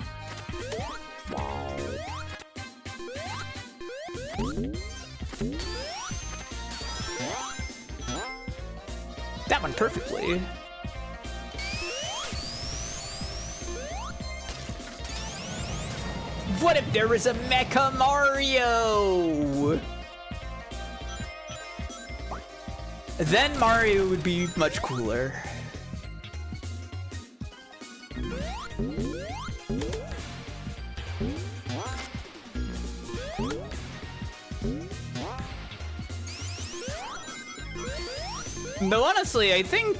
That one perfectly. What if there was a Mecha Mario? Then Mario would be much cooler. Though honestly, I think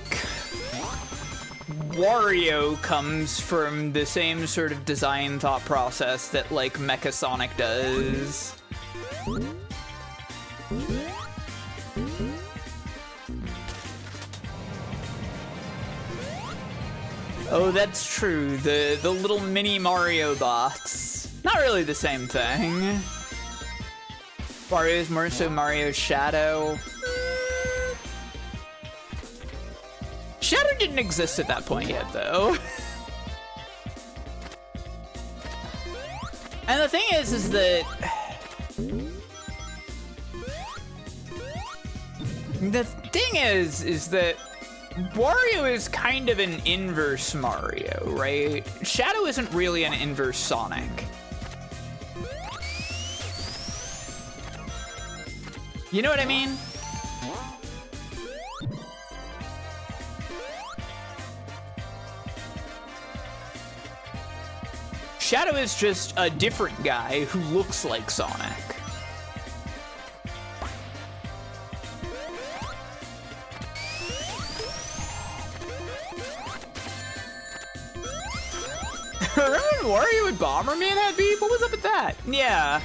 Wario comes from the same sort of design thought process that like Mecha Sonic does. Oh, that's true. The little mini Mario bots. Not really the same thing. Mario's more so Mario's Shadow. Shadow didn't exist at that point yet, though. And the thing is that Wario is kind of an inverse Mario, right? Shadow isn't really an inverse Sonic. You know what I mean? Shadow is just a different guy who looks like Sonic. Remember when Wario and Bomberman had beef? What was up with that? Yeah.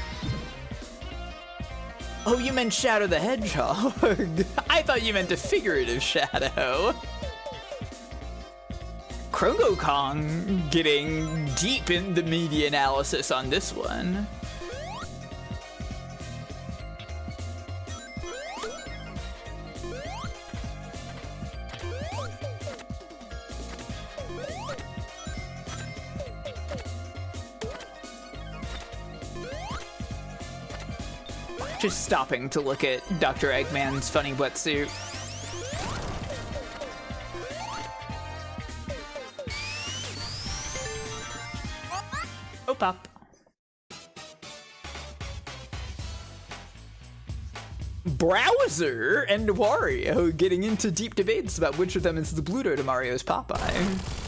Oh, you meant Shadow the Hedgehog. I thought you meant a figurative Shadow. Chrono Kong getting deep in the media analysis on this one. Just stopping to look at Dr. Eggman's funny wetsuit. Oh, pop. Browser and Wario getting into deep debates about which of them is the Bluto to Mario's Popeye.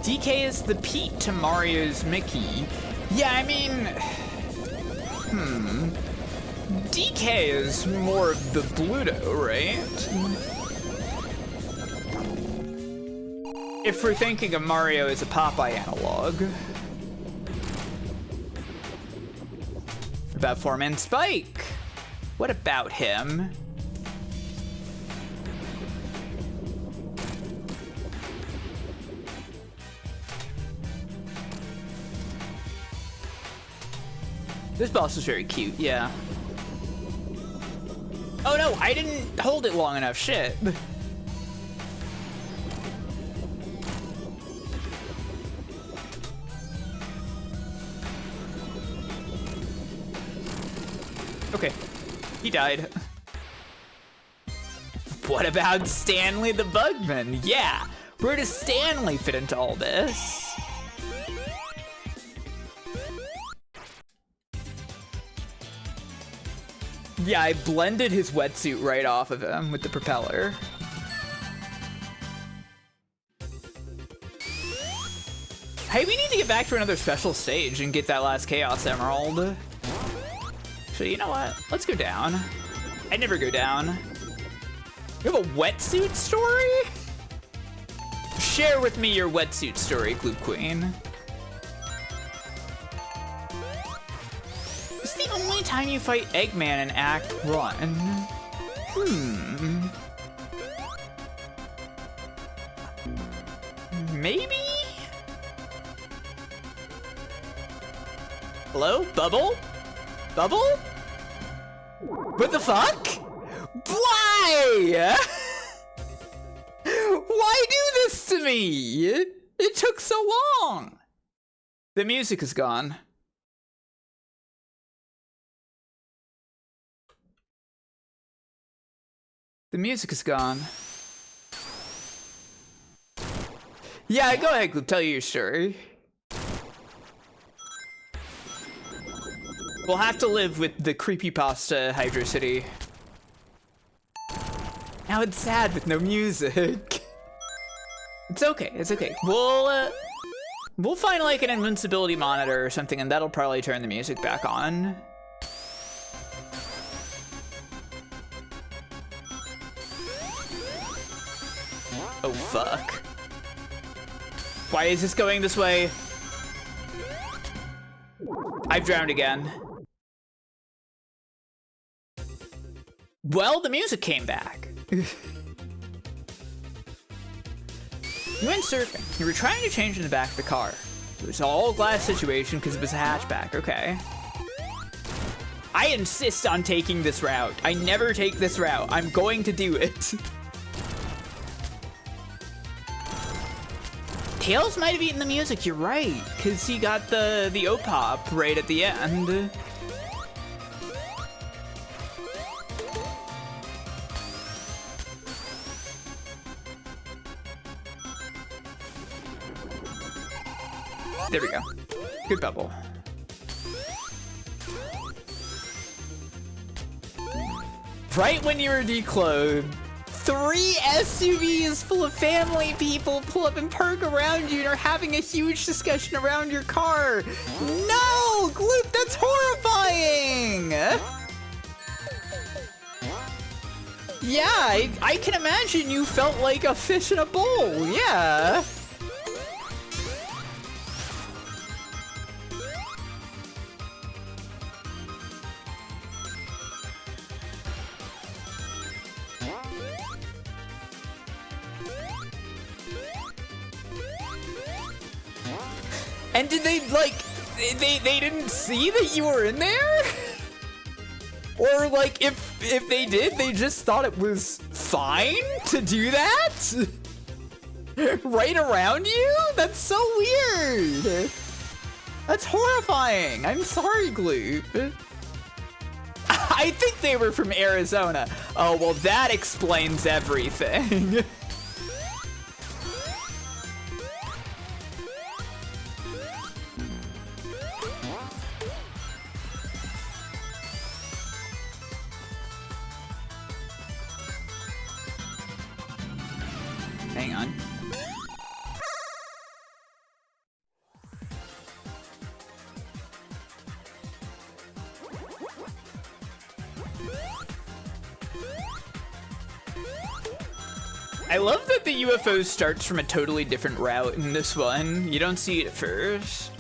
DK is the Pete to Mario's Mickey. Yeah, I mean, DK is more of the Bluto, right? If we're thinking of Mario as a Popeye analog. What about Foreman Spike? What about him? This boss is very cute, yeah. Oh no, I didn't hold it long enough, shit. Okay, he died. What about Stanley the Bugman? Yeah, where does Stanley fit into all this? Yeah, I blended his wetsuit right off of him with the propeller. Hey, we need to get back to another special stage and get that last Chaos Emerald. So you know what? Let's go down. I never go down. You have a wetsuit story? Share with me your wetsuit story, Gloop Queen. It's the only time you fight Eggman in Act 1. Maybe? Hello? Bubble? Bubble? What the fuck? Why? Why do this to me? It took so long. The music is gone. The music is gone. Yeah, go ahead, Gloop, tell you your story. We'll have to live with the creepypasta Hydro City. Now it's sad with no music. It's okay, it's okay. We'll find like an invincibility monitor or something and that'll probably turn the music back on. Oh fuck. Why is this going this way? I've drowned again. Well, the music came back. You went surfing. You were trying to change in the back of the car. It was an all glass situation because it was a hatchback, okay. I insist on taking this route. I never take this route. I'm going to do it. Tails might have eaten the music, you're right. Because he got the O-pop right at the end. There we go. Good bubble. Right when you were declothed, 3 SUVs full of family people pull up and park around you and are having a huge discussion around your car. No! Gloop, that's horrifying! Yeah, I can imagine you felt like a fish in a bowl, yeah. And did they, like, they didn't see that you were in there? Or, like, if they did, they just thought it was fine to do that? Right around you? That's so weird. That's horrifying. I'm sorry, Gloop. I think they were from Arizona. Oh, well, that explains everything. Hang on. I love that the UFO starts from a totally different route in this one. You don't see it at first.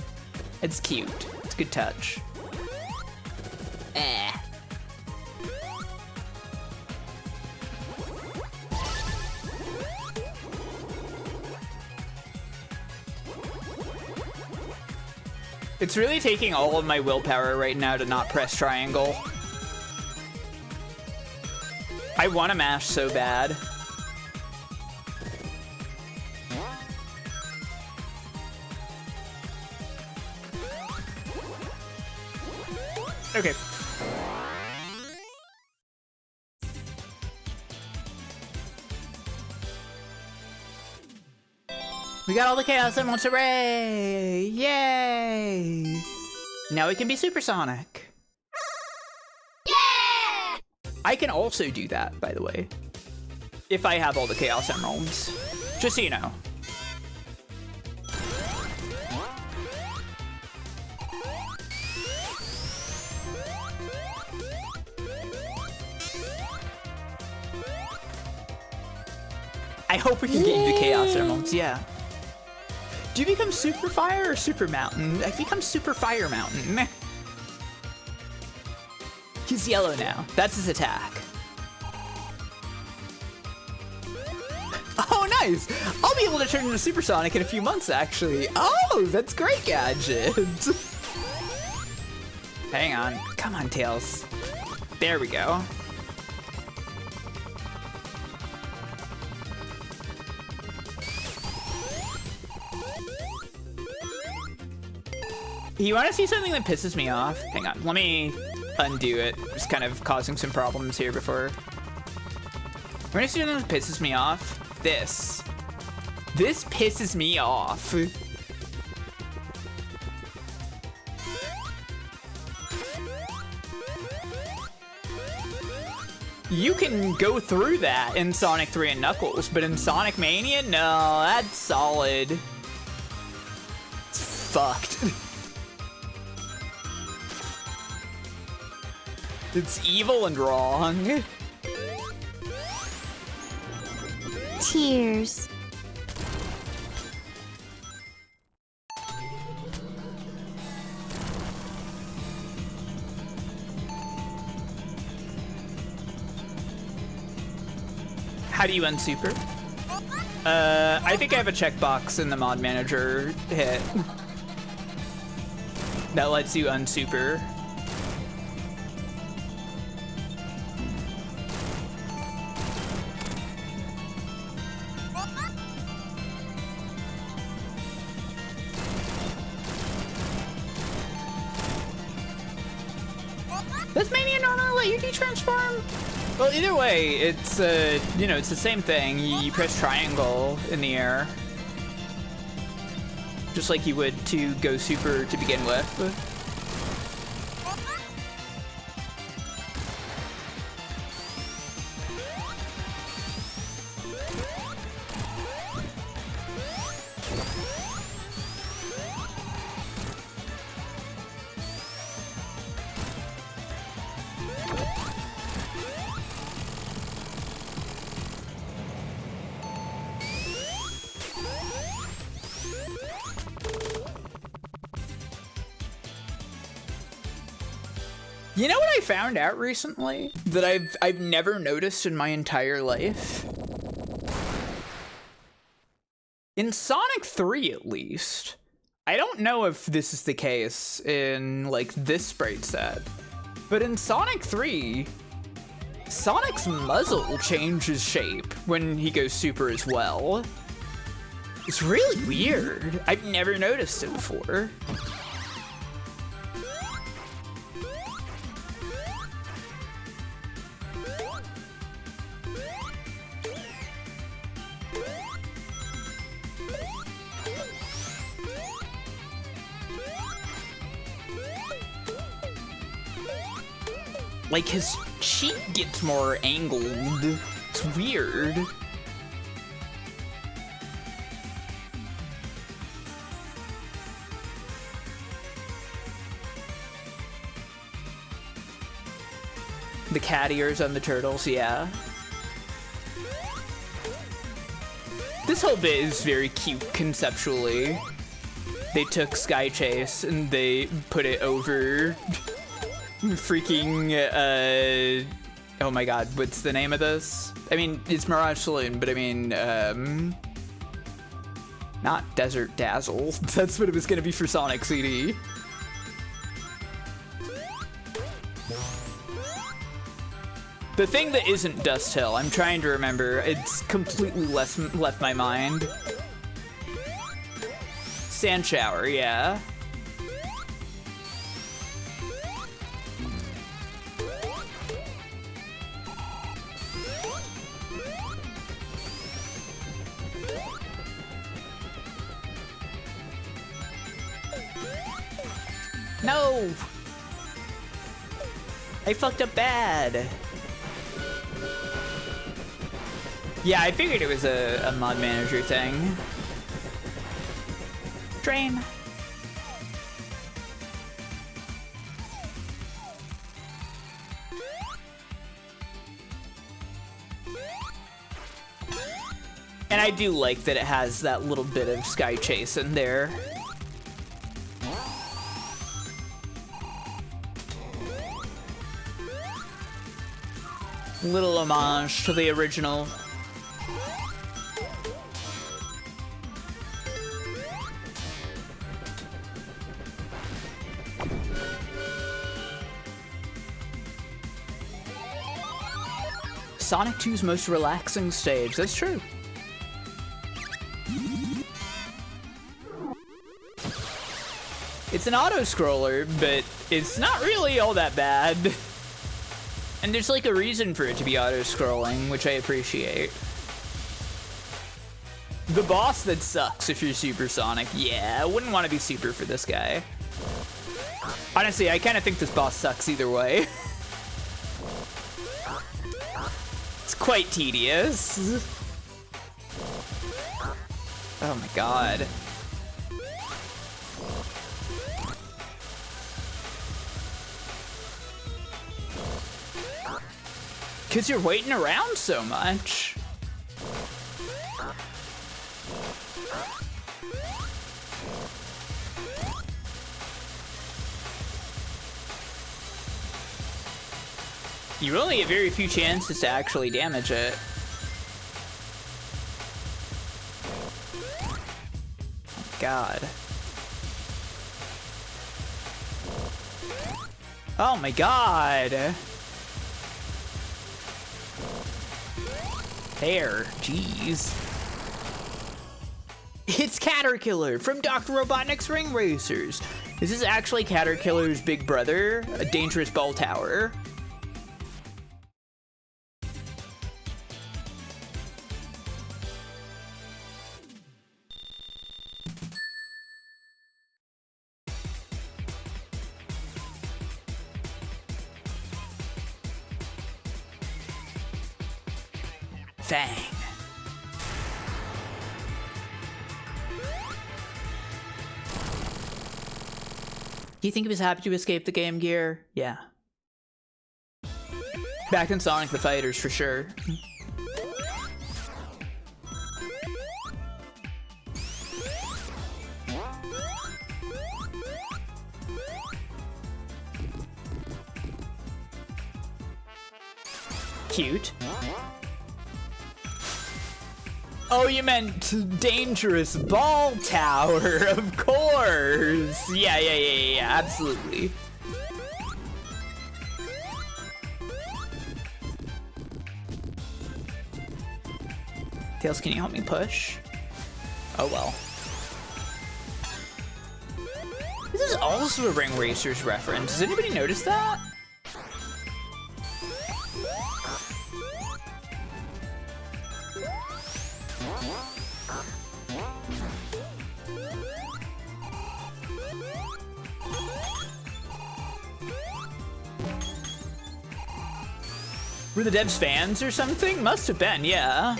It's cute. It's a good touch. Eh. It's really taking all of my willpower right now to not press triangle. I want to mash so bad. Okay. We got all the Chaos Emeralds, hooray! Yay! Now we can be supersonic. Yeah! I can also do that, by the way, if I have all the Chaos Emeralds. Just so you know. I hope we can get you the Chaos Emeralds, yeah. Do you become Super Fire or Super Mountain? I become Super Fire Mountain. He's yellow now. That's his attack. Oh, nice! I'll be able to turn into Supersonic in a few months, actually. Oh, that's great, Gadget. Hang on. Come on, Tails. There we go. You want to see something that pisses me off? Hang on, let me undo it. It's kind of causing some problems here before. You want to see something that pisses me off? This. This pisses me off. You can go through that in Sonic 3 and Knuckles, but in Sonic Mania, no, that's solid. It's fucked. It's evil and wrong. Tears. How do you unsuper? I think I have a checkbox in the mod manager hit that lets you unsuper. Does Mania normally let you detransform? Well, either way, it's you know, it's the same thing. You press triangle in the air, just like you would to go super to begin with. You know what I found out recently that I've never noticed in my entire life? In Sonic 3 at least. I don't know if this is the case in like this sprite set, but in Sonic 3, Sonic's muzzle changes shape when he goes super as well. It's really weird. I've never noticed it before. Like, his cheek gets more angled. It's weird. The cat ears on the turtles, yeah. This whole bit is very cute conceptually. They took Sky Chase and they put it over freaking, oh my god, what's the name of this? I mean, it's Mirage Saloon, but I mean, not Desert Dazzle. That's what it was gonna be for Sonic CD. The thing that isn't Dust Hill, I'm trying to remember. It's completely left my mind. Sand Shower, yeah. No! I fucked up bad. Yeah, I figured it was a mod manager thing. Drain. And I do like that it has that little bit of Sky Chase in there. Little homage to the original. Sonic 2's most relaxing stage. That's true. It's an auto-scroller, but it's not really all that bad. And there's like a reason for it to be auto-scrolling, which I appreciate. The boss that sucks if you're Super Sonic. Yeah, I wouldn't want to be Super for this guy. Honestly, I kind of think this boss sucks either way. It's quite tedious. Oh my god. Because you're waiting around so much. You only get very few chances to actually damage it. Oh, God. Oh my god! There, jeez. It's Caterkiller from Dr. Robotnik's Ring Racers. This is actually Caterkiller's big brother, a dangerous ball tower. Fang. Do you think he was happy to escape the Game Gear? Yeah. Back in Sonic the Fighters, for sure. Cute. Oh, you meant dangerous ball tower, of course. Yeah, absolutely. Tails, can you help me push? Oh well. This is also a Ring Racers reference. Does anybody notice that? Were the devs fans or something? Must have been, yeah.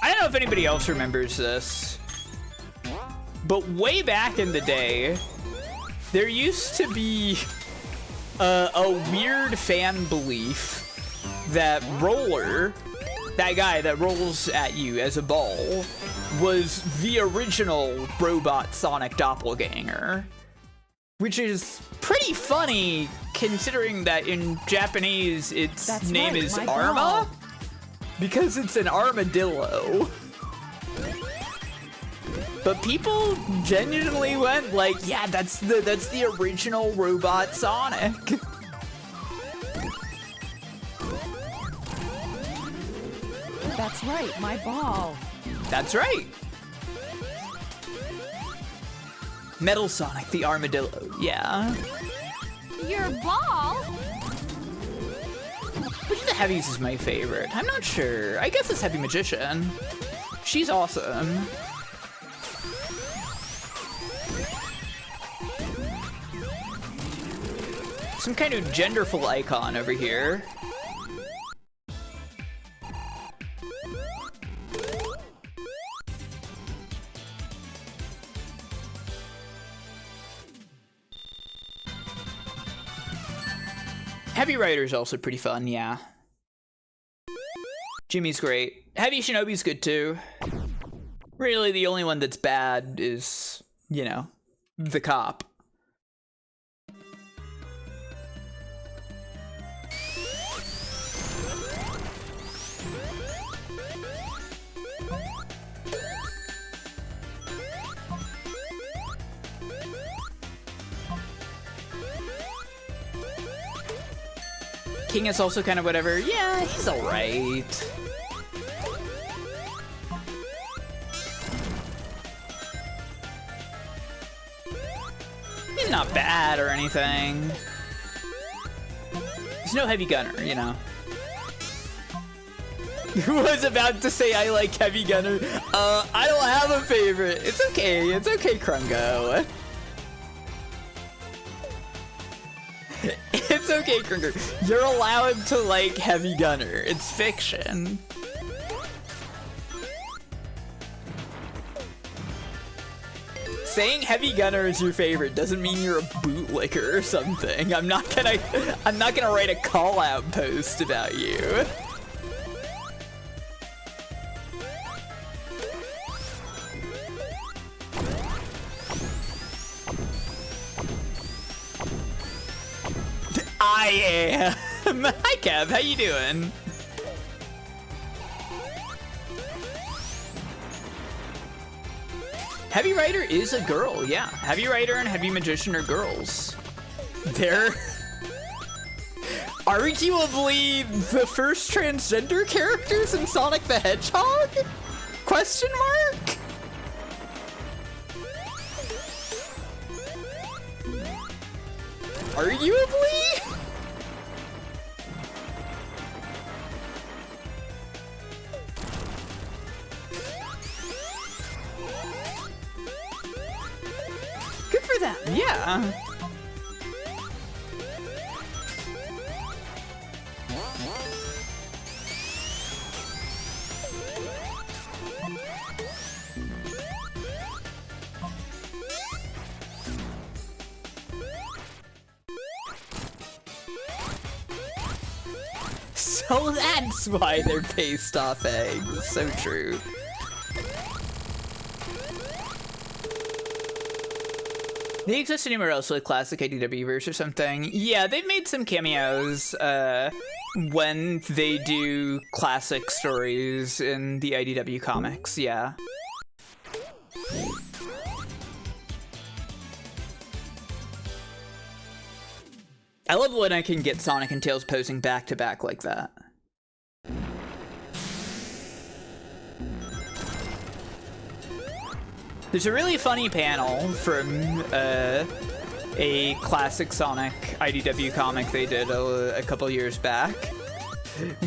I don't know if anybody else remembers this, but way back in the day, there used to be a weird fan belief that Roller, that guy that rolls at you as a ball, was the original robot Sonic doppelganger. Which is pretty funny, considering that in Japanese its name is Arma, because it's an armadillo. But people genuinely went like, yeah, that's the original robot Sonic. That's right, my ball. That's right. Metal Sonic, the armadillo, yeah. Your ball? Which of the heavies is my favorite? I'm not sure. I guess it's Heavy Magician. She's awesome. Some kind of genderful icon over here. Heavy Rider's also pretty fun, yeah. Jimmy's great. Heavy Shinobi's good too. Really, the only one that's bad is, you know, the cop. King is also kind of whatever. Yeah, he's alright. He's not bad or anything. He's no heavy gunner, you know. Who was about to say I like heavy gunner? I don't have a favorite. It's okay, Krungo. It's okay, Krungo. You're allowed to like heavy gunner. It's fiction. Saying heavy gunner is your favorite doesn't mean you're a bootlicker or something. I'm not gonna write a call-out post about you. I am. Hi, Kev. How you doing? Heavy Rider is a girl, yeah. Heavy Rider and Heavy Magician are girls. They're arguably the first transgender characters in Sonic the Hedgehog? Question mark? Arguably? Good for them, yeah. So that's why they're paste off eggs. So true. They exist anywhere else, like classic IDW verse or something. Yeah, they've made some cameos when they do classic stories in the IDW comics, yeah. I love when I can get Sonic and Tails posing back to back like that. There's a really funny panel from a classic Sonic IDW comic they did a couple years back,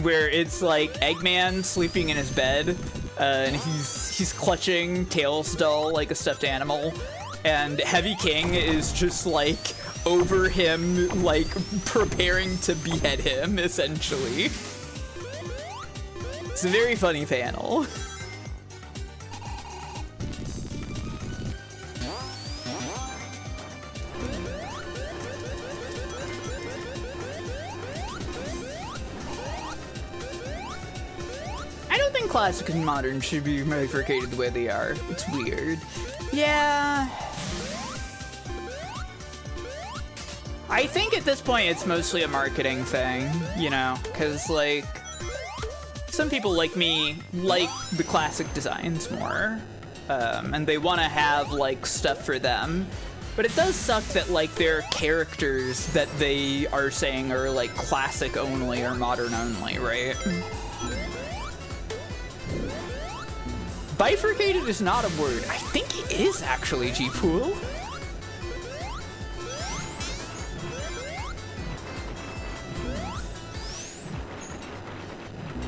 where it's like Eggman sleeping in his bed, and he's clutching Tails' doll like a stuffed animal, and Heavy King is just like over him, like preparing to behead him, essentially. It's a very funny panel. I don't think classic and modern should be bifurcated the way they are. It's weird. Yeah. I think at this point it's mostly a marketing thing, you know, because like some people like me like the classic designs more, and they want to have like stuff for them. But it does suck that like their characters that they are saying are like classic only or modern only, right? Bifurcated is not a word. I think it is actually, G-Pool.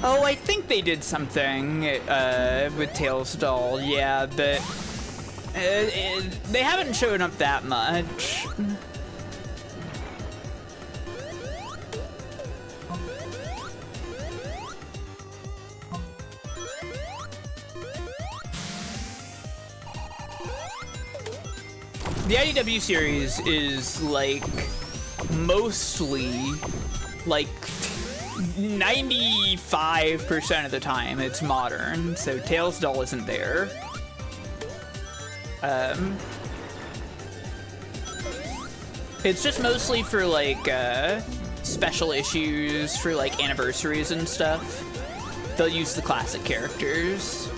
Oh, I think they did something with Tails' doll, yeah, but they haven't shown up that much. The IDW series is like mostly like 95% of the time it's modern, so Tails doll isn't there. It's just mostly for like special issues, for like anniversaries and stuff. They'll use the classic characters.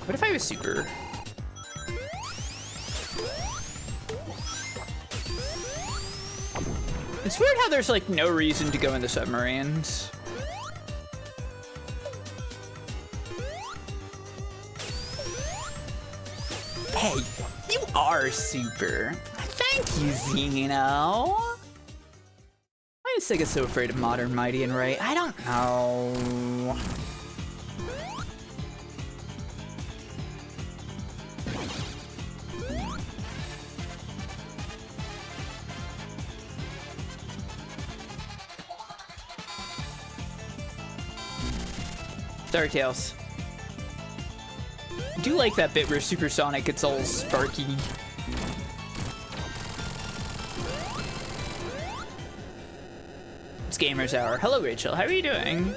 What if I was super? It's weird how there's like no reason to go in the submarines. Hey, you are super. Thank you, Zeno. Why is Sega so afraid of modern Mighty and Ray? I don't know. Sorry, Tails. I do like that bit where Supersonic gets all sparky. It's Gamers Hour. Hello, Rachel. How are you doing?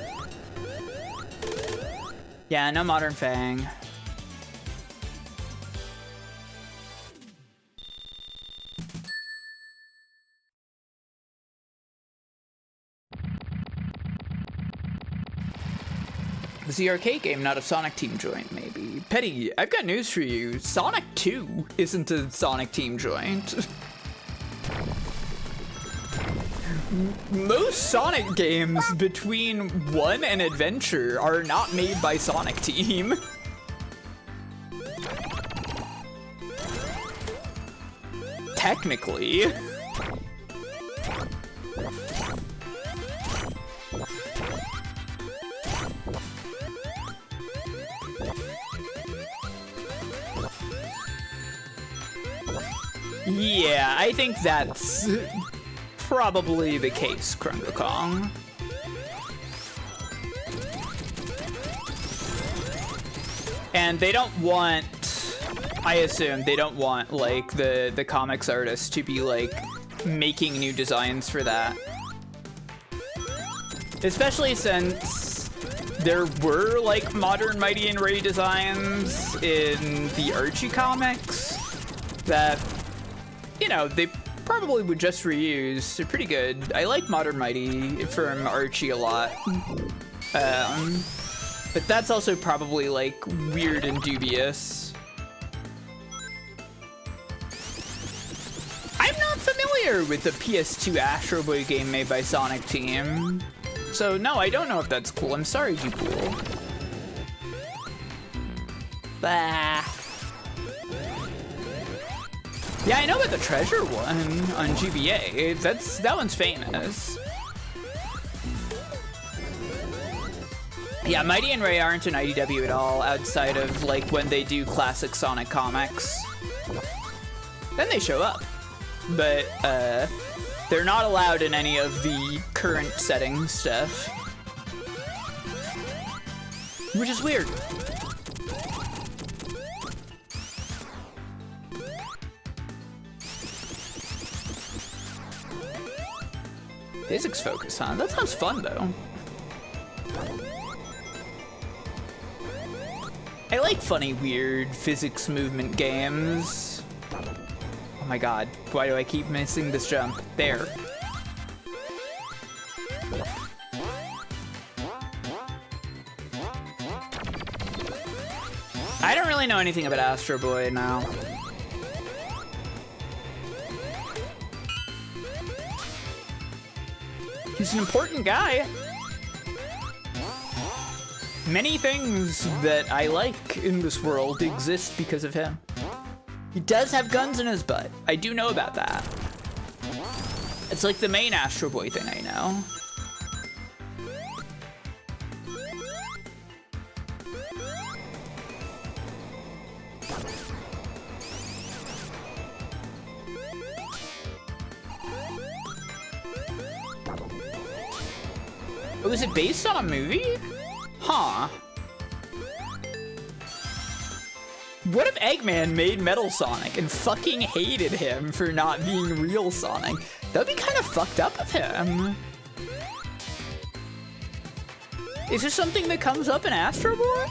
Yeah, no Modern Fang. Was the arcade game not a Sonic Team joint, maybe? Petty, I've got news for you. Sonic 2 isn't a Sonic Team joint. Most Sonic games between 1 and Adventure are not made by Sonic Team. Technically. Yeah, I think that's probably the case, Krungo Kong. And they don't want, I assume, they don't want, like, the comics artists to be, like, making new designs for that. Especially since there were, like, modern Mighty and Ray designs in the Archie comics that, you know, they probably would just reuse. They're pretty good. I like Modern Mighty from Archie a lot. But that's also probably, like, weird and dubious. I'm not familiar with the PS2 Astro Boy game made by Sonic Team. So, no, I don't know if that's cool. I'm sorry, G-Pool. Bah. Yeah, I know about the treasure one on GBA. That one's famous. Yeah, Mighty and Ray aren't an IDW at all, outside of like when they do classic Sonic comics. Then they show up, but they're not allowed in any of the current setting stuff, which is weird. Physics focus, huh? That sounds fun, though. I like funny, weird physics movement games. Oh my god, why do I keep missing this jump? There. I don't really know anything about Astro Boy now. He's an important guy. Many things that I like in this world exist because of him. He does have guns in his butt. I do know about that. It's like the main Astro Boy thing I know. Oh, is it based on a movie? Huh. What if Eggman made Metal Sonic and fucking hated him for not being real Sonic? That'd be kind of fucked up of him. Is this something that comes up in Astro Boy?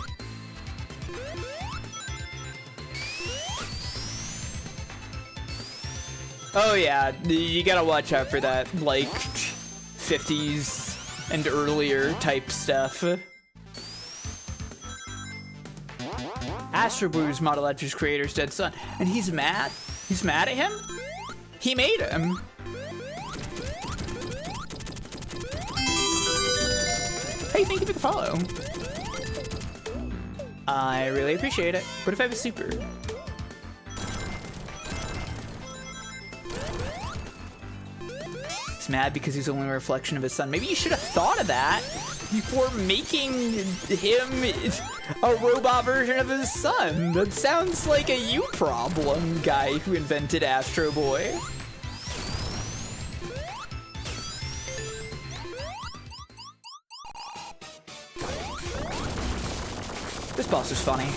Oh yeah, you gotta watch out for that, like, 50s and earlier type stuff. Astro Boy's Model After's creator's dead son, and he's mad? He's mad at him? He made him. Hey, thank you for the follow. I really appreciate it. What if I have a super? He's mad because he's only a reflection of his son. Maybe you should have thought of that before making him a robot version of his son. That sounds like a you problem, guy who invented Astro Boy. This boss is funny.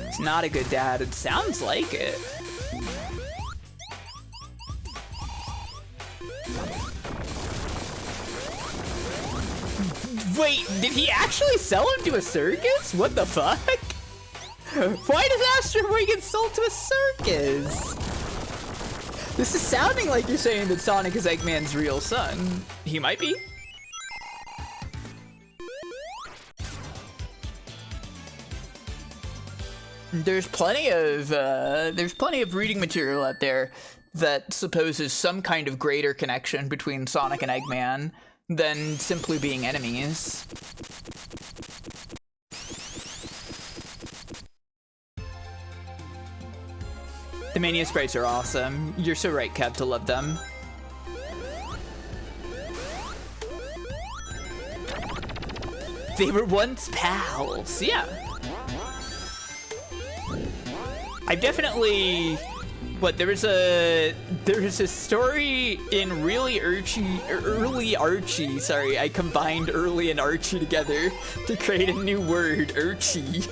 He's not a good dad. It sounds like it. Wait, did he actually sell him to a circus? What the fuck? Why does Astro Boy get sold to a circus? This is sounding like you're saying that Sonic is Eggman's real son. He might be. There's plenty of reading material out there that supposes some kind of greater connection between Sonic and Eggman than simply being enemies. The Mania sprites are awesome. You're so right, Kev, to love them. They were once pals, yeah. I've definitely... What, there was a story in early Archie, sorry, I combined early and Archie together to create a new word, Archie.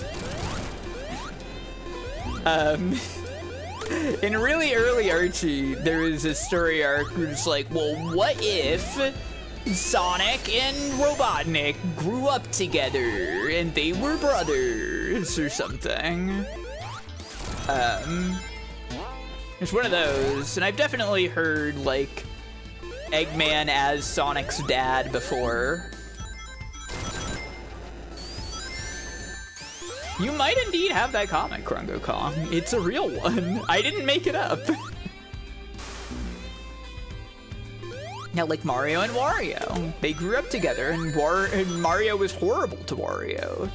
In really early Archie, there was a story arc where it's like, well, what if Sonic and Robotnik grew up together and they were brothers or something? It's one of those, and I've definitely heard, like, Eggman as Sonic's dad before. You might indeed have that comic, Krungo Kong. It's a real one. I didn't make it up. Now, like Mario and Wario. They grew up together, and Mario was horrible to Wario.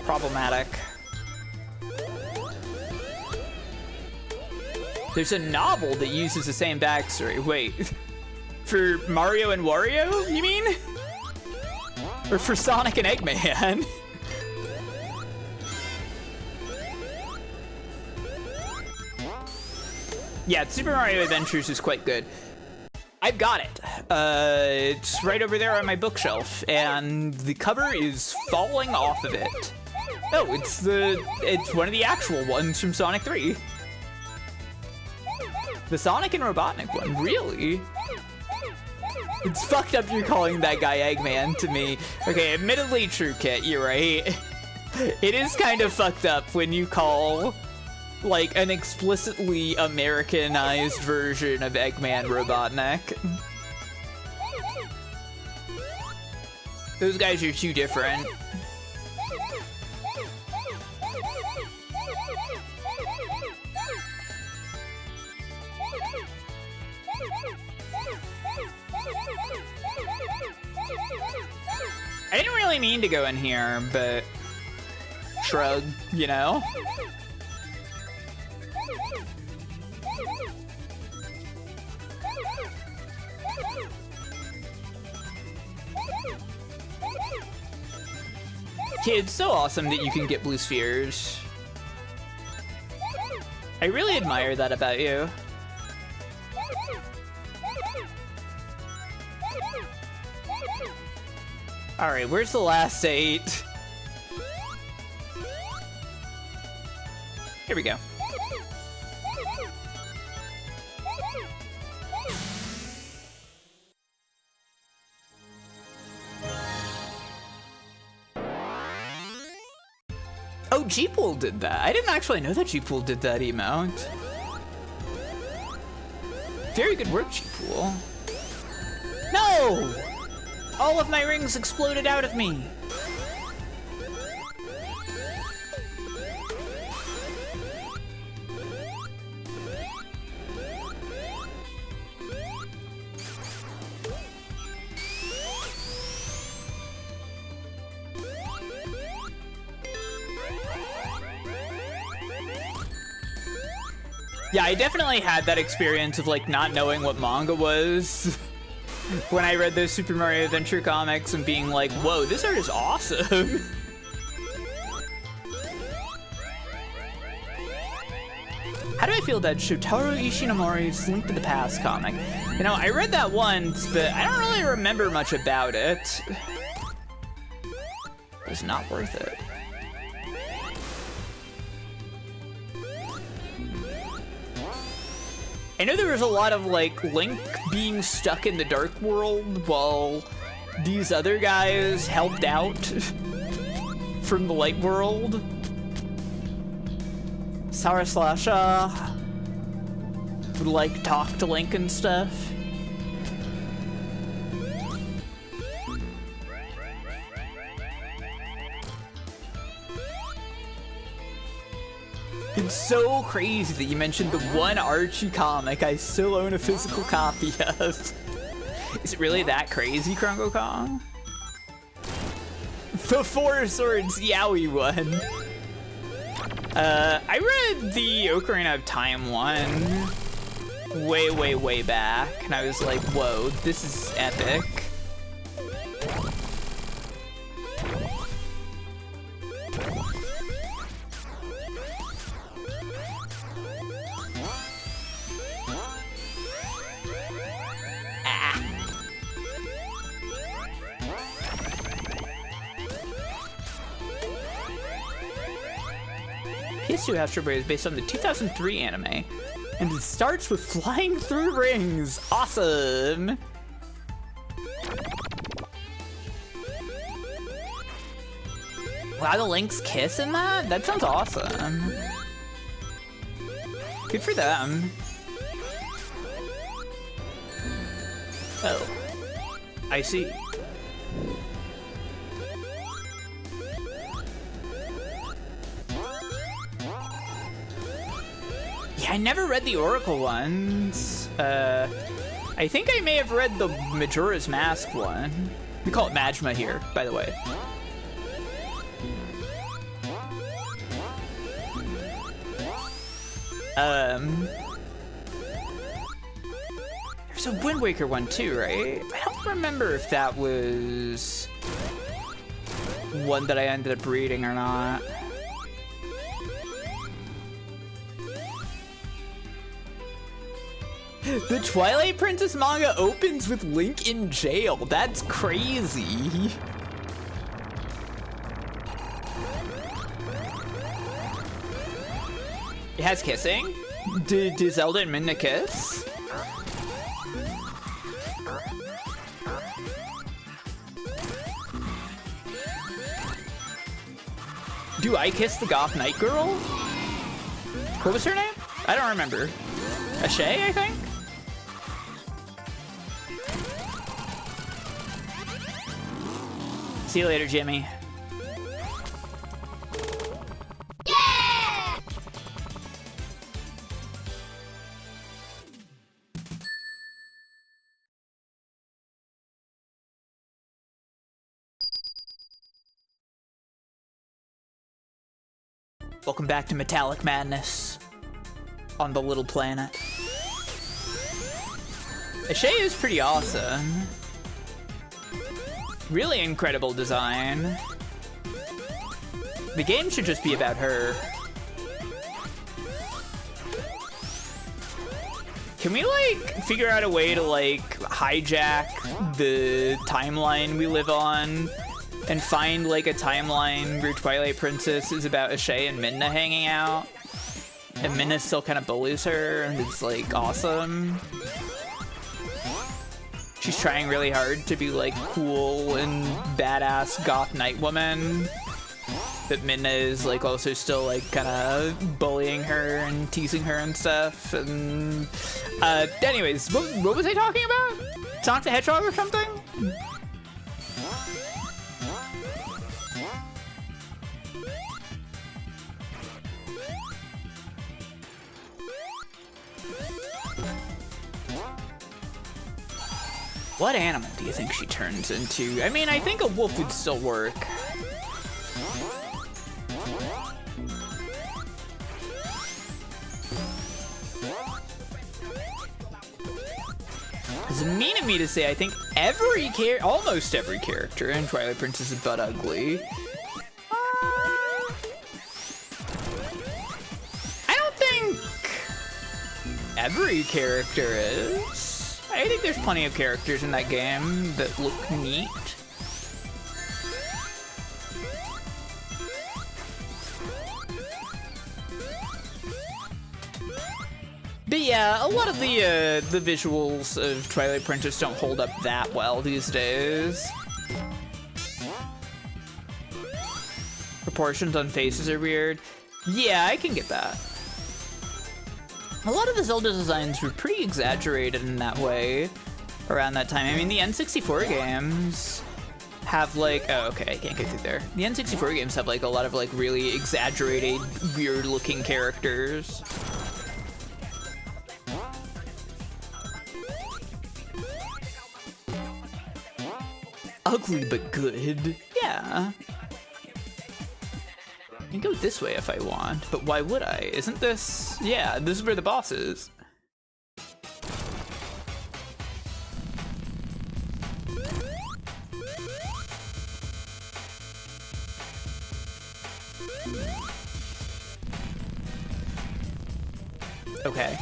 Problematic. There's a novel that uses the same backstory. Wait, for Mario and Wario, you mean? Or for Sonic and Eggman? Yeah, Super Mario Adventures is quite good. I've got it. It's right over there on my bookshelf, and the cover is falling off of it. Oh, it's one of the actual ones from Sonic 3. The Sonic and Robotnik one, really? It's fucked up you're calling that guy Eggman to me. Okay, admittedly true, Kit, you're right. It is kind of fucked up when you call, like, an explicitly Americanized version of Eggman Robotnik. Those guys are too different. I didn't really mean to go in here, but shrug, you know? Kid, it's so awesome that you can get blue spheres. I really admire that about you. Alright, where's the last 8? Here we go. Oh, Jeepool did that. I didn't actually know that Jeepool did that emote. Very good work, Jeepool. No! All of my rings exploded out of me. Yeah, I definitely had that experience of like not knowing what manga was when I read those Super Mario Adventure comics and being like, whoa, this art is awesome. How do I feel about Shotaro Ishinomori's Link to the Past comic? You know, I read that once, but I don't really remember much about it. It was not worth it. I know there was a lot of like Link being stuck in the dark world while these other guys helped out from the light world. Saraslasha would like talk to Link and stuff. It's so crazy that you mentioned the one Archie comic I still own a physical copy of. Is it really that crazy, Krungo Kong? The Four Swords Yaoi one. I read the Ocarina of Time one way back, and I was like, whoa, this is epic. PS2 Astro Boy is based on the 2003 anime, and it starts with flying through rings. Awesome! Wow, the Link's kiss in that? That sounds awesome. Good for them. Oh, I see. Yeah, I never read the Oracle ones. I think I may have read the Majora's Mask one. We call it Majma here, by the way. There's a Wind Waker one too, right? I don't remember if that was one that I ended up reading or not. The Twilight Princess manga opens with Link in jail. That's crazy. It has kissing? Did Zelda and Midna kiss? Do I kiss the goth knight girl? What was her name? I don't remember. Ashay, I think? See you later, Jimmy. Yeah! Welcome back to Metallic Madness on the little planet. Ashay is pretty awesome. Really incredible design. The game should just be about her. Can we, like, figure out a way to, like, hijack the timeline we live on and find, like, a timeline where Twilight Princess is about Ashay and Midna hanging out? And Midna still kind of bullies her, and it's, like, awesome. She's trying really hard to be, like, cool and badass goth night woman. But Midna is, like, also still, like, kind of bullying her and teasing her and stuff. And, anyways, what was I talking about? Sonic the Hedgehog or something? What animal do you think she turns into? I mean, I think a wolf would still work. It's mean of me to say I think almost every character in Twilight Princess is butt ugly. I don't think every character is. I think there's plenty of characters in that game that look neat. But yeah, a lot of the visuals of Twilight Princess don't hold up that well these days. Proportions on faces are weird. Yeah, I can get that. A lot of the Zelda designs were pretty exaggerated in that way around that time. I mean, the N64 games have like, oh, okay, I can't get through there. The N64 games have like a lot of like really exaggerated, weird looking characters. Ugly but good. Yeah. I can go this way if I want, but why would I? Isn't this... Yeah, this is where the boss is. Okay.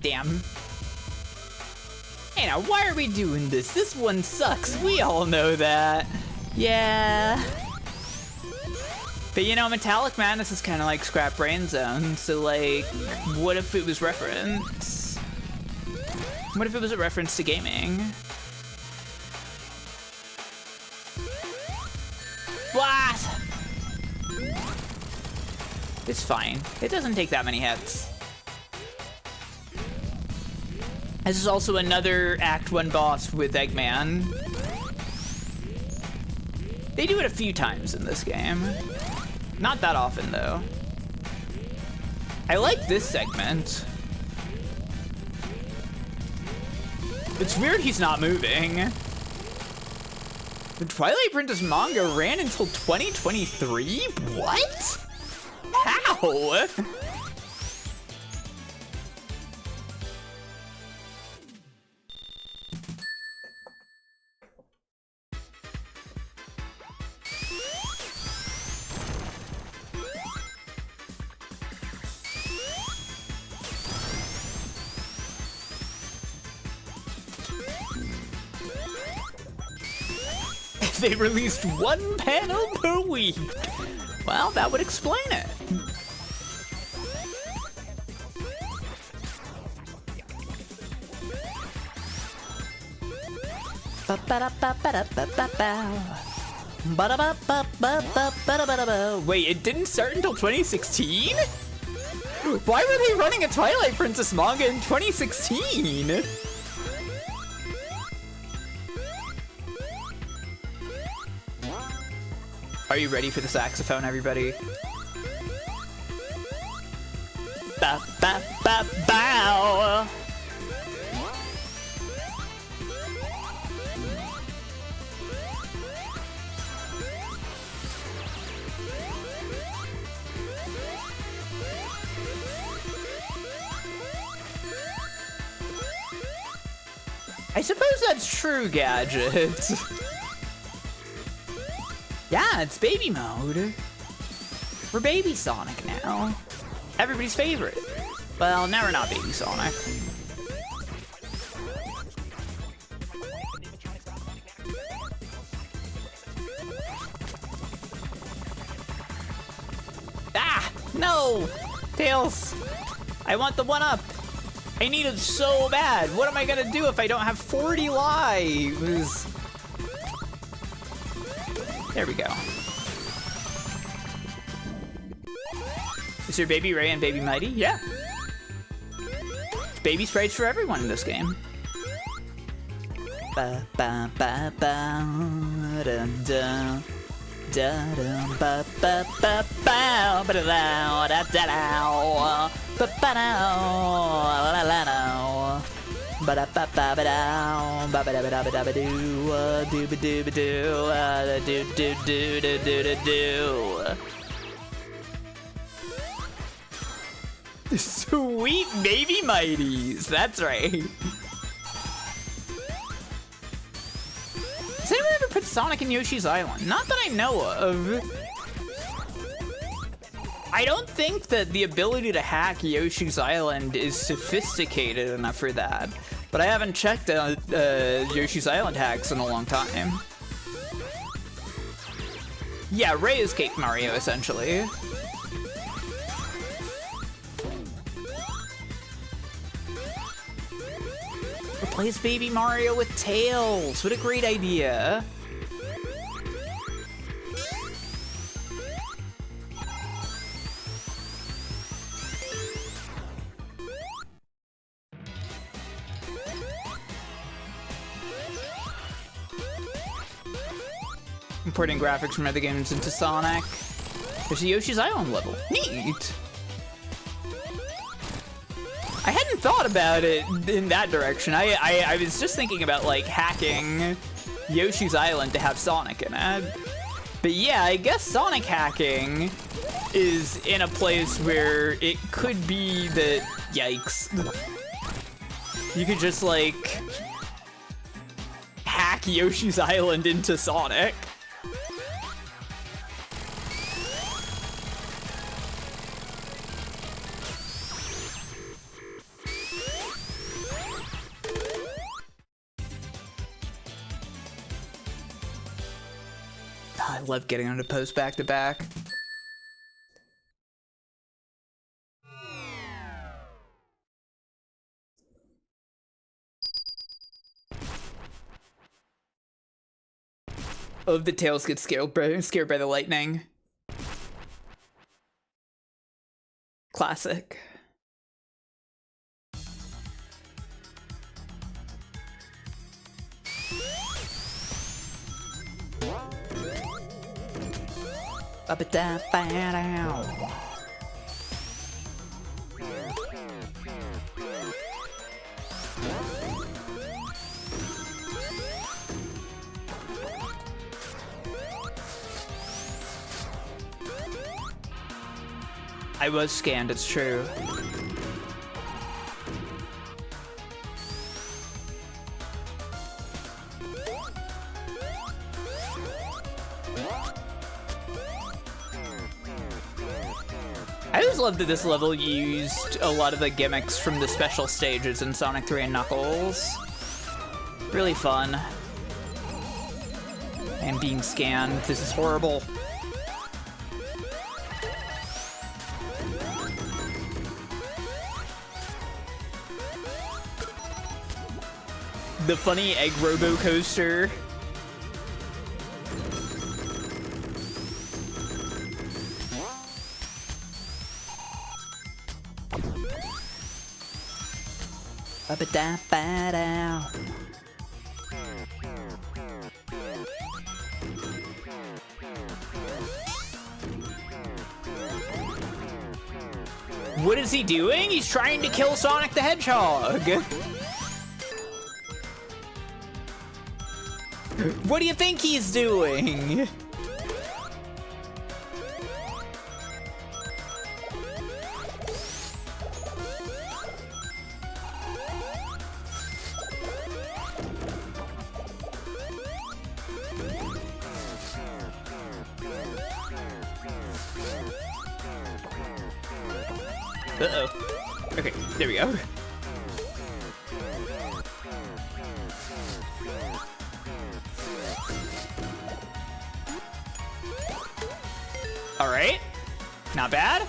Damn. Hey, now why are we doing this? This one sucks. We all know that. Yeah. But you know, Metallic Madness is kind of like Scrap Brain Zone, so like, what if it was reference? What if it was a reference to gaming? What? It's fine. It doesn't take that many hits. This is also another Act 1 boss with Eggman. They do it a few times in this game. Not that often, though. I like this segment. It's weird he's not moving. The Twilight Princess manga ran until 2023? What? How? They released one panel per week. Well, that would explain it. Wait, it didn't start until 2016? Why were they running a Twilight Princess manga in 2016? Are you ready for the saxophone, everybody? Ba ba ba bow. I suppose that's true, Gadget. Yeah, it's baby mode. We're baby Sonic now. Everybody's favorite. Well, now we're not baby Sonic. Ah! No! Tails! I want the 1-up! I need it so bad! What am I gonna do if I don't have 40 lives? There we go. Is there Baby Ray and Baby Mighty? Yeah. Baby sprites for everyone in this game. Ba ba ba ba dum dum da dum ba ba ba ba ba da da da da ba ba da la la la ba da ba ba ba da ba ba da ba da ba da ba do do ba do ba do do do do do do do. Sweet baby mighties, that's right. Has anyone ever put Sonic in Yoshi's Island? Not that I know of. I don't think that the ability to hack Yoshi's Island is sophisticated enough for that. But I haven't checked out Yoshi's Island hacks in a long time. Yeah, Ray is Cake Mario, essentially. Replace Baby Mario with Tails. What a great idea. Importing graphics from other games into Sonic. There's a Yoshi's Island level. Neat. I hadn't thought about it in that direction. I was just thinking about like hacking Yoshi's Island to have Sonic in it. But yeah, I guess Sonic hacking is in a place where it could be that, yikes. You could just like hack Yoshi's Island into Sonic. I love getting on to post back to back. Oh, the Tails get scared by the lightning. Classic. Up it down, down. I was scanned, it's true. I always loved that this level used a lot of the gimmicks from the special stages in Sonic 3 and Knuckles. Really fun. And being scanned, this is horrible. The funny egg robo coaster. Up it down, down. What is he doing? He's trying to kill Sonic the Hedgehog. What do you think he's doing? Uh-oh. Okay, there we go. All right, not bad.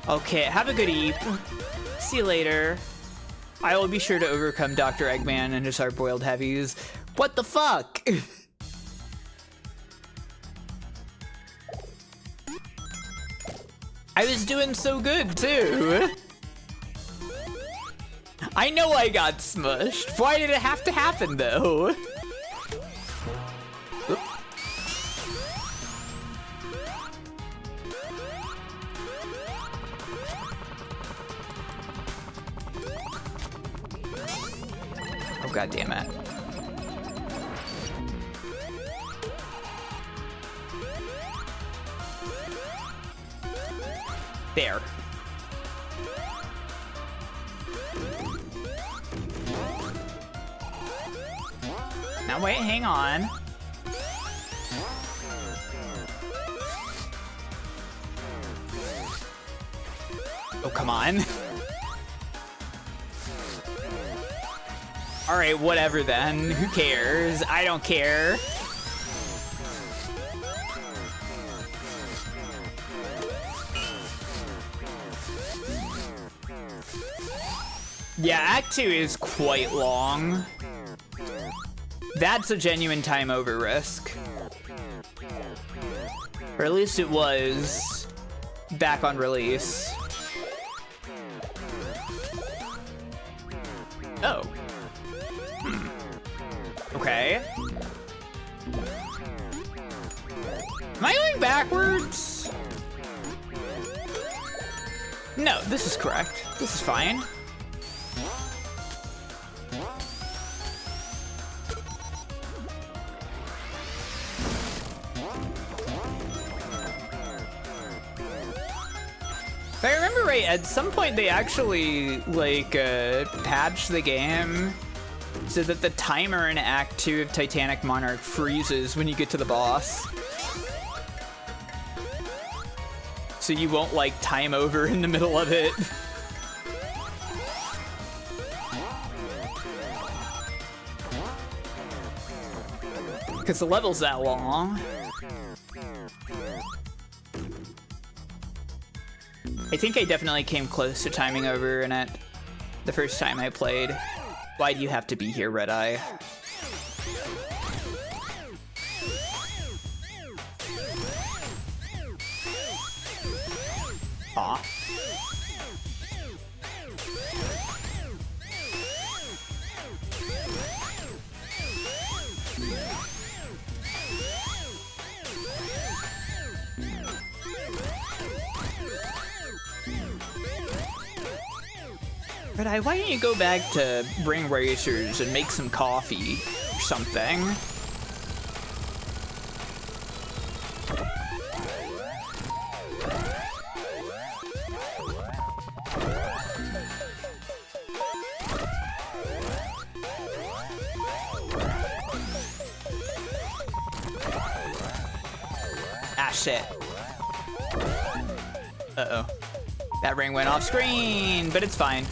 Okay, have a good eat. See you later. I will be sure to overcome Dr. Eggman and his hard-boiled heavies. What the fuck? I was doing so good, too. I know I got smushed. Why did it have to happen, though? Oop. Oh, God damn it. There. Now wait, hang on. Oh, come on. All right, whatever then. Who cares? I don't care. Yeah, Act 2 is quite long. That's a genuine time over risk. Or at least it was back on release. Oh. Okay. Am I going backwards? No, this is correct. This is fine. If I remember right, at some point they actually, like, patched the game so that the timer in Act 2 of Titanic Monarch freezes when you get to the boss. So you won't, like, time over in the middle of it. Because the level's that long. I think I definitely came close to timing over in it the first time I played. Why do you have to be here, Red Eye? Aw. Red Eye, why don't you go back to Ring Racers and make some coffee or something? Ah, shit. Uh-oh. That ring went off screen, but it's fine.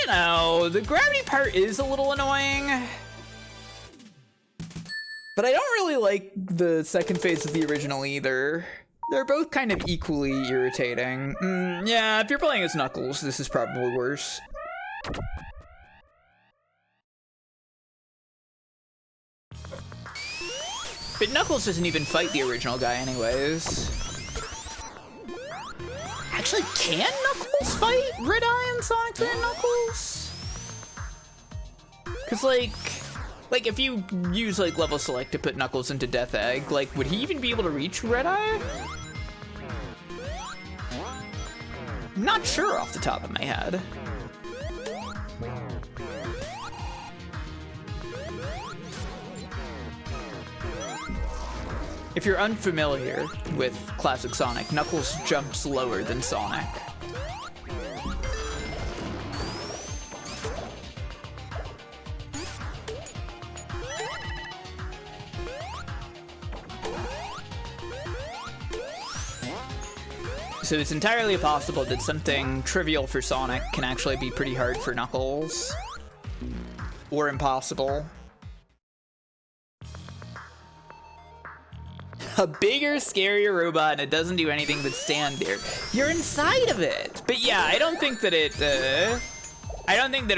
No, the gravity part is a little annoying, but I don't really like the second phase of the original either. They're both kind of equally irritating. Yeah, if you're playing as Knuckles, this is probably worse. But Knuckles doesn't even fight the original guy anyways. Actually, can Knuckles fight Red Eye and Sonic 3 and Knuckles? Cause like if you use like level select to put Knuckles into Death Egg, like would he even be able to reach Red Eye? Not sure off the top of my head. If you're unfamiliar with classic Sonic, Knuckles jumps lower than Sonic. So it's entirely possible that something trivial for Sonic can actually be pretty hard for Knuckles. Or impossible. A bigger, scarier robot and it doesn't do anything but stand there. You're inside of it! But yeah, I don't think that it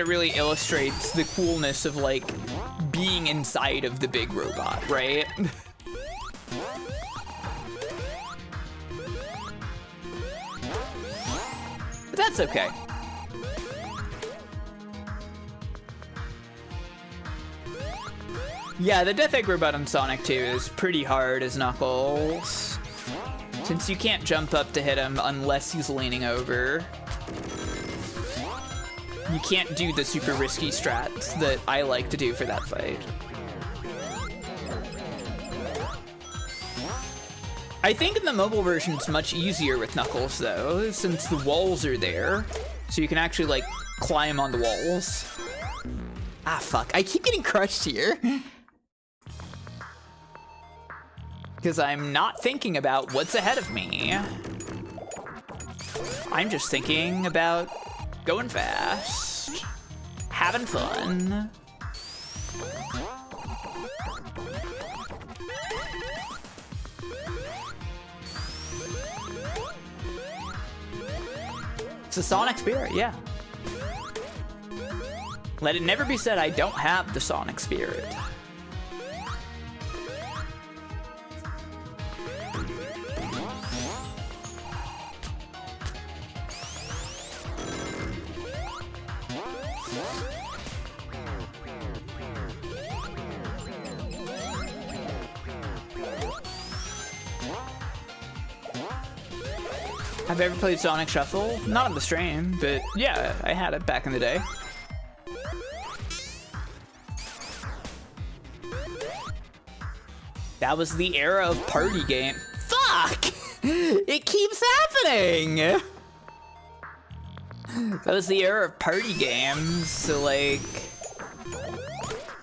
really illustrates the coolness of, like, being inside of the big robot, right? But that's okay. Yeah, the Death Egg robot on Sonic 2 is pretty hard as Knuckles, since you can't jump up to hit him unless he's leaning over. You can't do the super risky strats that I like to do for that fight. I think in the mobile version it's much easier with Knuckles though, since the walls are there, so you can actually like climb on the walls. Ah fuck, I keep getting crushed here. Because I'm not thinking about what's ahead of me. I'm just thinking about going fast, having fun. It's a Sonic spirit, yeah. Let it never be said I don't have the Sonic spirit. Have you ever played Sonic Shuffle? Not on the stream, but yeah, I had it back in the day. That was the era of party game. Fuck! It keeps happening! That was the era of party games, so like,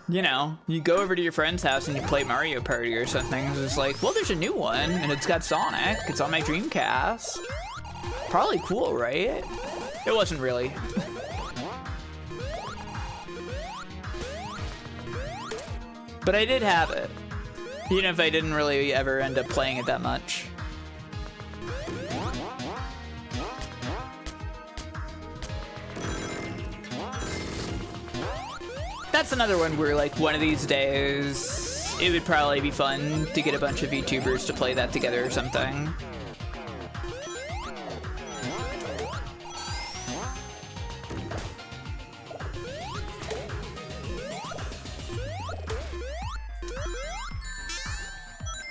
you know, you go over to your friend's house and you play Mario Party or something. It's like, well, there's a new one, and it's got Sonic. It's on my Dreamcast. Probably cool, right? It wasn't really. But I did have it, even if I didn't really ever end up playing it that much. That's another one where, like, one of these days, it would probably be fun to get a bunch of VTubers to play that together or something.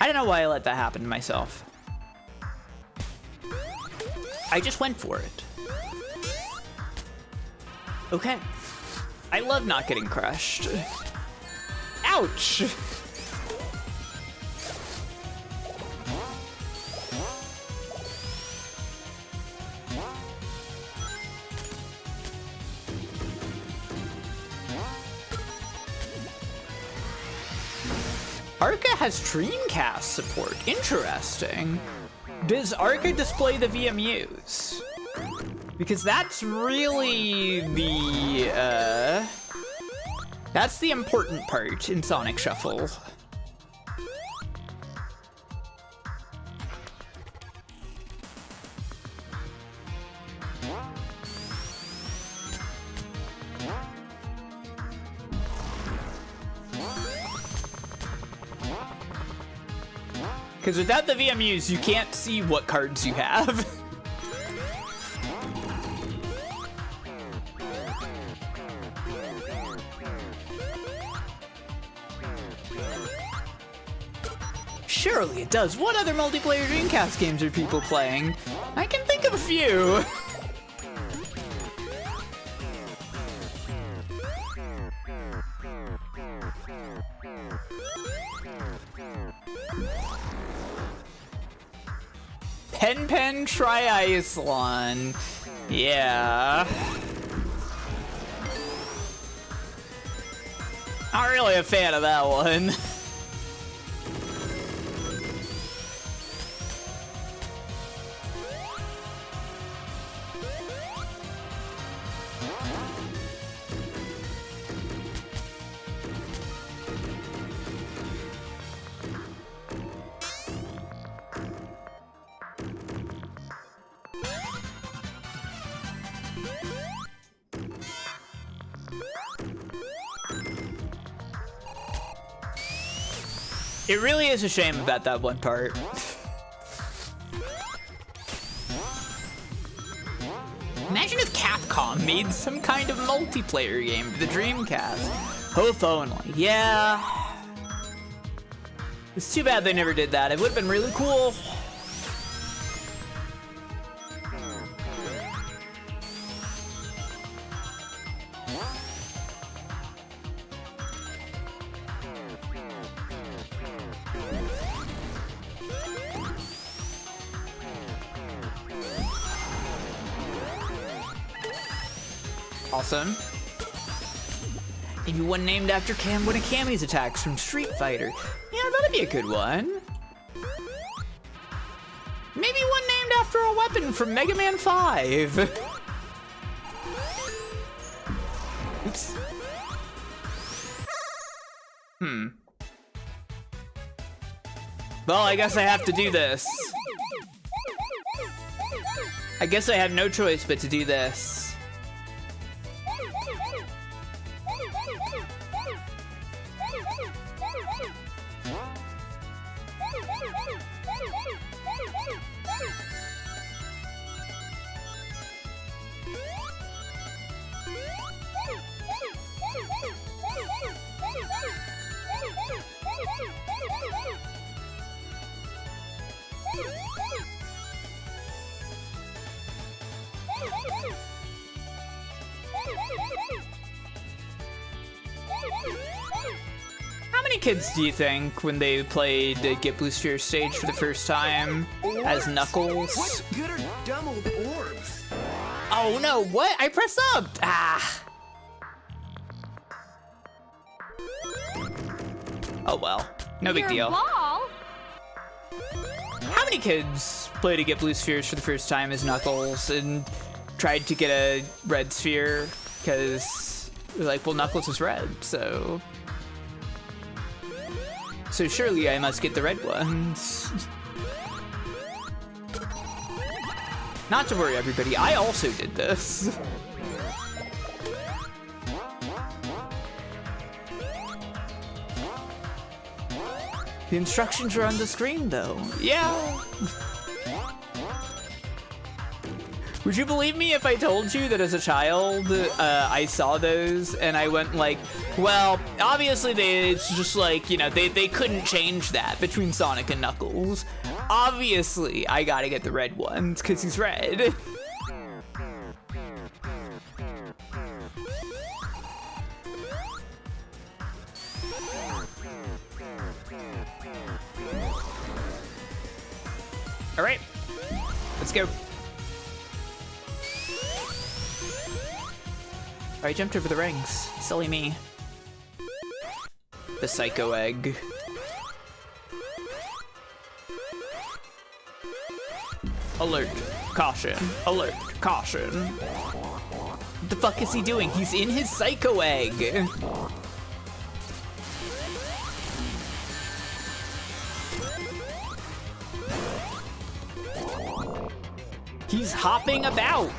I don't know why I let that happen to myself. I just went for it. Okay. I love not getting crushed. Ouch! Arca has Dreamcast support. Interesting. Does Arca display the VMUs? Because that's really the, that's the important part in Sonic Shuffle. Because without the VMUs, you can't see what cards you have. Surely it does. What other multiplayer Dreamcast games are people playing? I can think of a few. Pen Triathlon. Yeah. Not really a fan of that one. It really is a shame about that one part. Imagine if Capcom made some kind of multiplayer game for the Dreamcast. Hope only. Yeah. It's too bad they never did that. It would have been really cool. Awesome. Maybe one named after one of Cammy's attacks from Street Fighter. Yeah, that'd be a good one. Maybe one named after a weapon from Mega Man 5. Oops. Well, I guess I have to do this. I guess I have no choice but to do this. How many kids do you think, when they played Get Blue Sphere stage for the first time as Knuckles? What good are dumb old orbs? Oh no, what? I pressed up! Ah! Oh well, no big deal. Ball? How many kids played to Get Blue Spheres for the first time as Knuckles and tried to get a red sphere? Because, like, well, Knuckles is red, so... So surely I must get the red ones. Not to worry, everybody, I also did this. The instructions are on the screen, though. Yeah. Would you believe me if I told you that as a child, I saw those and I went like, well, obviously it's just like, you know, they couldn't change that between Sonic and Knuckles. Obviously, I gotta get the red ones because he's red. All right, let's go. I jumped over the rings. Silly me. The Psycho Egg. Alert. Caution. Alert. Caution. What the fuck is he doing? He's in his Psycho Egg. He's hopping about.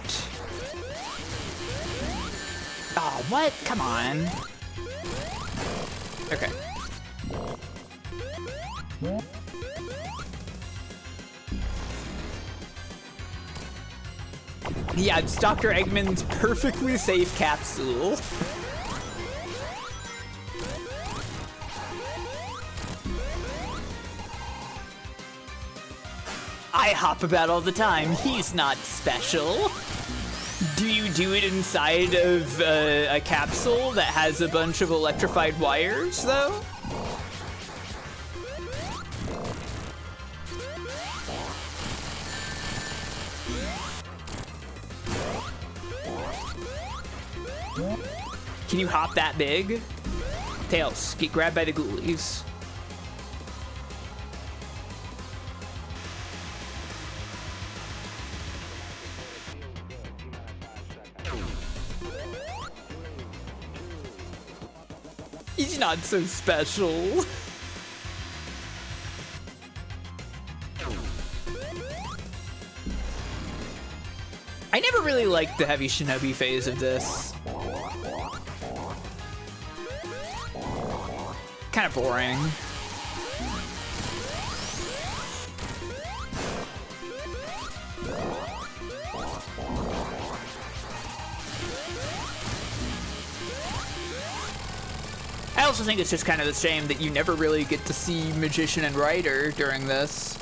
Oh, what? Come on. Okay. Yeah, it's Dr. Eggman's perfectly safe capsule. I hop about all the time. He's not special. Do you do it inside of a capsule that has a bunch of electrified wires, though? Can you hop that big? Tails, get grabbed by the ghoulies. He's not so special. I never really liked the heavy shinobi phase of this. Kind of boring. also think it's just kind of the shame that you never really get to see Magician and Writer during this.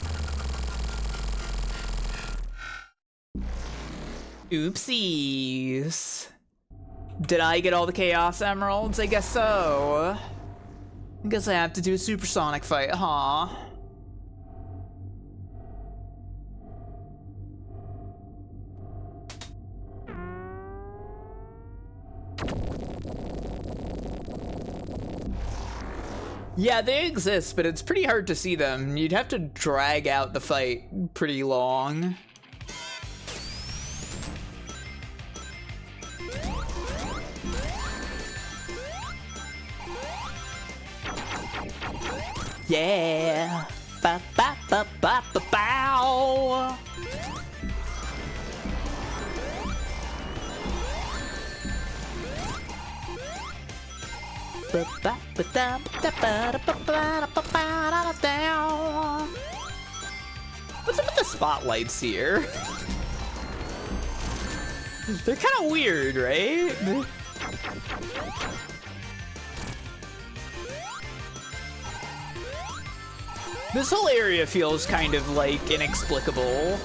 Oopsies. Did I get all the Chaos Emeralds? I guess so. I guess I have to do a supersonic fight, huh? Yeah, they exist, but it's pretty hard to see them. You'd have to drag out the fight pretty long. Yeah. Ba ba ba ba ba bow. What's up with the spotlights here? They're kind of weird, right? This whole area feels kind of like inexplicable.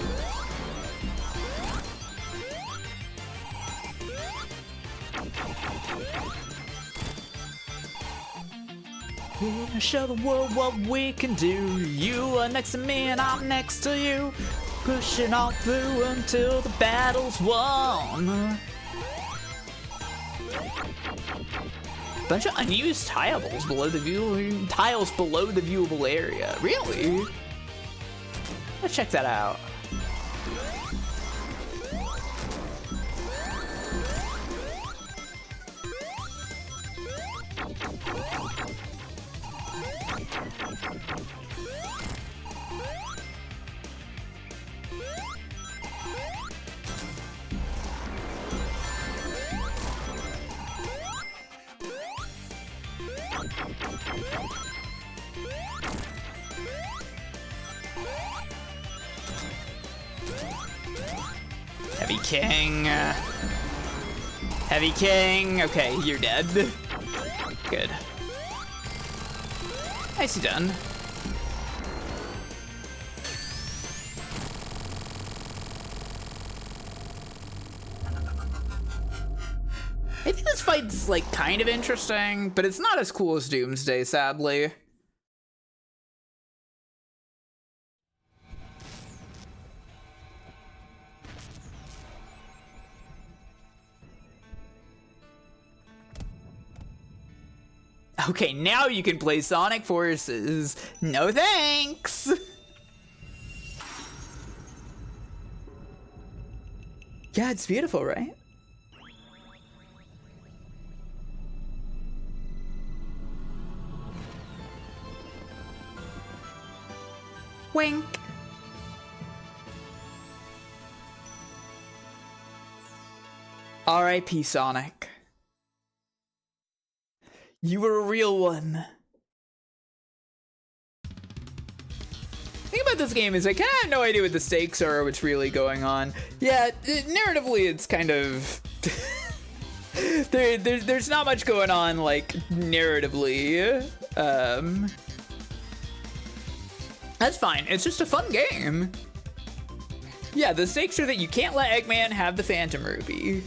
Show the world what we can do. You are next to me and I'm next to you. Pushing on through until the battle's won. Bunch of unused tiles below the viewable area. Really? Let's check that out. Heavy King. Heavy King. Okay, you're dead. Good. Nicely done. I think this fight's like kind of interesting, but it's not as cool as Doomsday, sadly. Okay, now you can play Sonic Forces. No thanks! Yeah, it's beautiful, right? Wink. R.I.P. Sonic. You were a real one. The thing about this game is I kind of have no idea what the stakes are or what's really going on. Yeah, narratively it's kind of... there's not much going on, like, narratively. That's fine, it's just a fun game. Yeah, the stakes are that you can't let Eggman have the Phantom Ruby.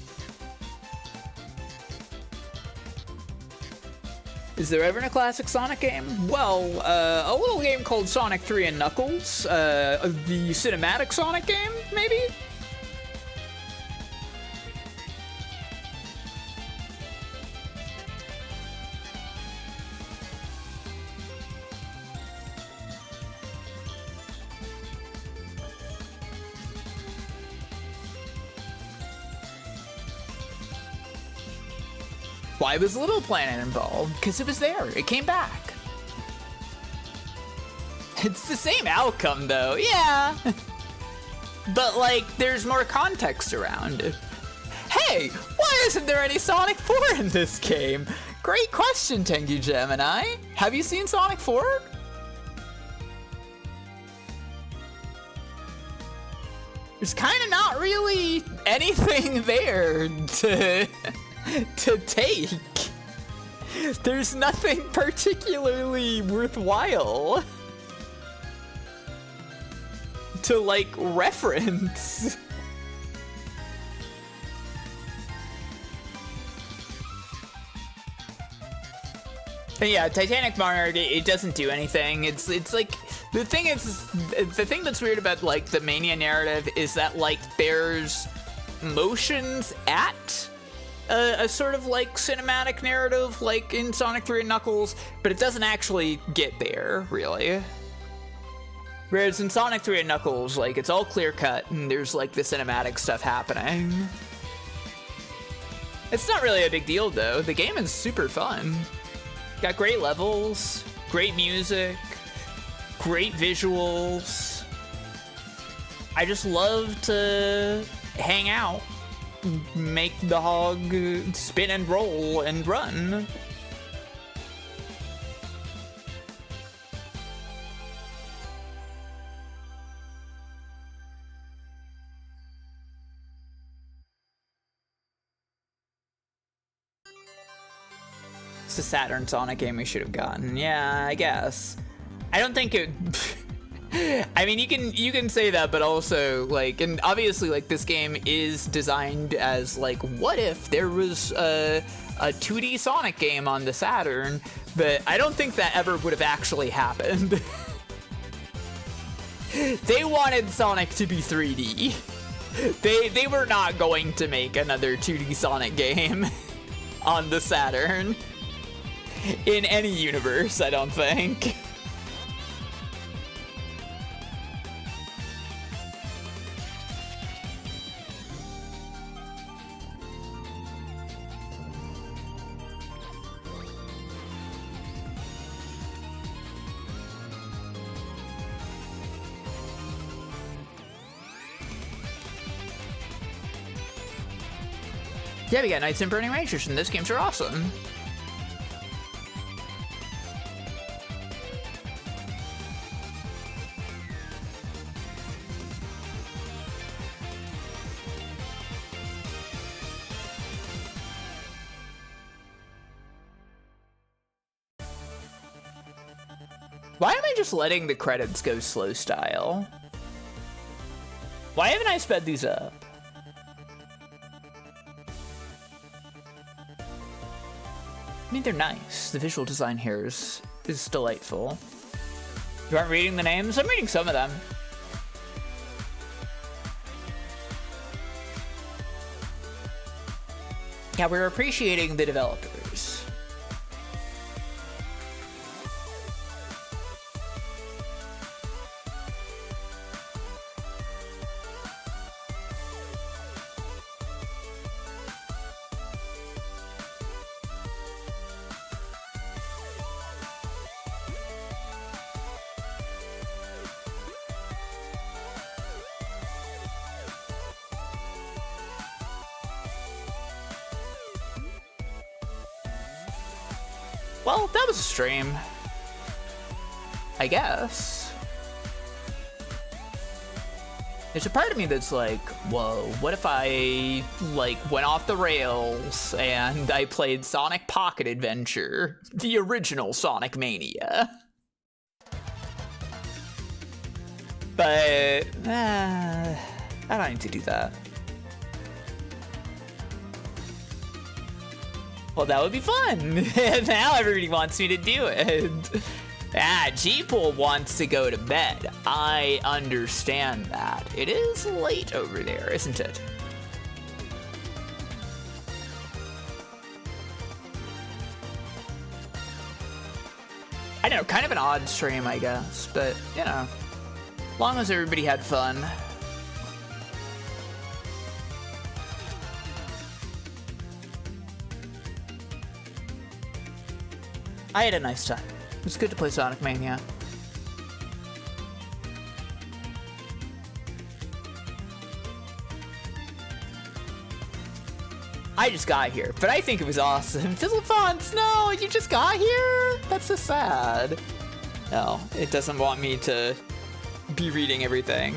Is there ever a classic Sonic game? Well, a little game called Sonic 3 and Knuckles, the cinematic Sonic game, maybe? Why was Little Planet involved? Because it was there. It came back. It's the same outcome, though. Yeah. But, like, there's more context around it. Hey, why isn't there any Sonic 4 in this game? Great question, Tengu Gemini. Have you seen Sonic 4? There's kind of not really anything there to take. There's nothing particularly worthwhile to, like, reference. And yeah, Titanic Monarch, it doesn't do anything. It's like, the thing that's weird about, like, the Mania narrative is that, like, there's motions at a sort of, like, cinematic narrative, like in Sonic 3 and Knuckles, but it doesn't actually get there, really. Whereas in Sonic 3 and Knuckles, like, it's all clear-cut, and there's, like, the cinematic stuff happening. It's not really a big deal, though. The game is super fun. Got great levels, great music, great visuals. I just love to hang out, make the hog spin and roll and run. It's a Saturn Sonic game we should have gotten. Yeah, I guess. I don't think it... I mean, you can say that, but also, like, and obviously, like, this game is designed as, like, what if there was a 2D Sonic game on the Saturn, but I don't think that ever would have actually happened. They wanted Sonic to be 3D. They were not going to make another 2D Sonic game on the Saturn. In any universe, I don't think. Yeah, we got Knights and Burning Rangers, and those games are awesome. Why am I just letting the credits go slow style? Why haven't I sped these up? I mean, they're nice. The visual design here is delightful. You aren't reading the names? I'm reading some of them. Yeah, we're appreciating the developers. Well, that was a stream. I guess. There's a part of me that's like, whoa, what if I, like, went off the rails and I played Sonic Pocket Adventure, the original Sonic Mania? But, I don't need to do that. Well, that would be fun. Now everybody wants me to do it. G-Pool wants to go to bed. I understand that. It is late over there, isn't it? I know, kind of an odd stream, I guess, but, you know, as long as everybody had fun. I had a nice time. It was good to play Sonic Mania. I just got here, but I think it was awesome. Fizzlefonts, no, you just got here? That's so sad. No, it doesn't want me to be reading everything.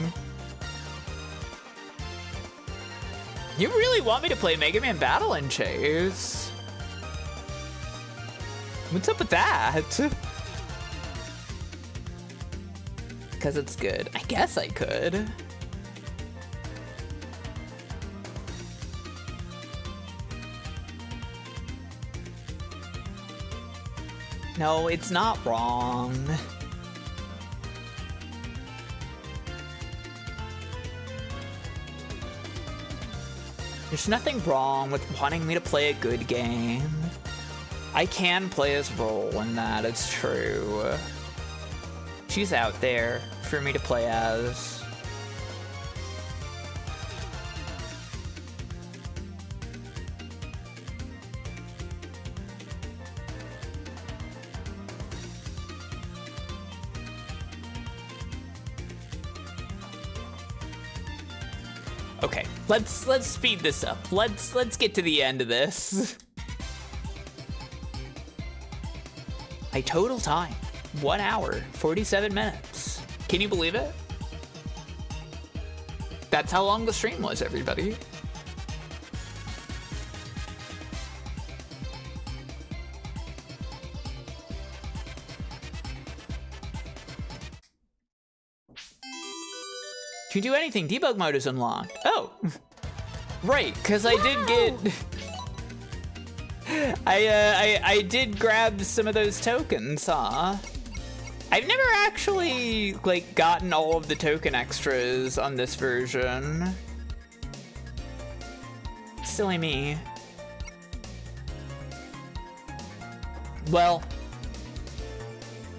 You really want me to play Mega Man Battle and Chase? What's up with that? Because it's good. I guess I could. No, it's not wrong. There's nothing wrong with wanting me to play a good game. I can play as role in that, it's true. She's out there for me to play as. Okay, let's speed this up. Let's get to the end of this. My total time, 1 hour, 47 minutes. Can you believe it? That's how long the stream was, everybody. Can you do anything? Debug mode is unlocked. Oh, right, because I did get... I did grab some of those tokens, huh? I've never actually, like, gotten all of the token extras on this version. Silly me. Well,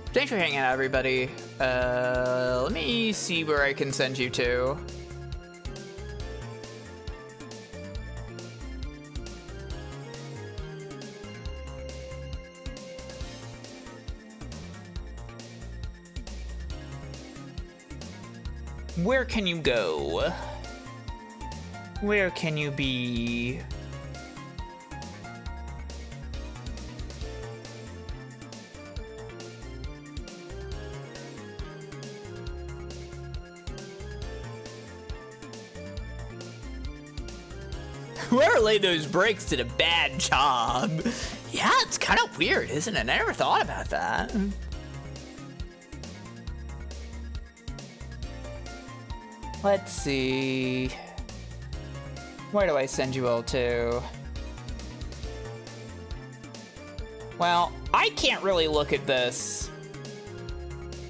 thanks for hanging out, everybody. Let me see where I can send you to. Where can you go? Where can you be? Whoever laid those bricks did a bad job. Yeah, it's kind of weird, isn't it? I never thought about that. Let's see. Where do I send you all to? Well, I can't really look at this.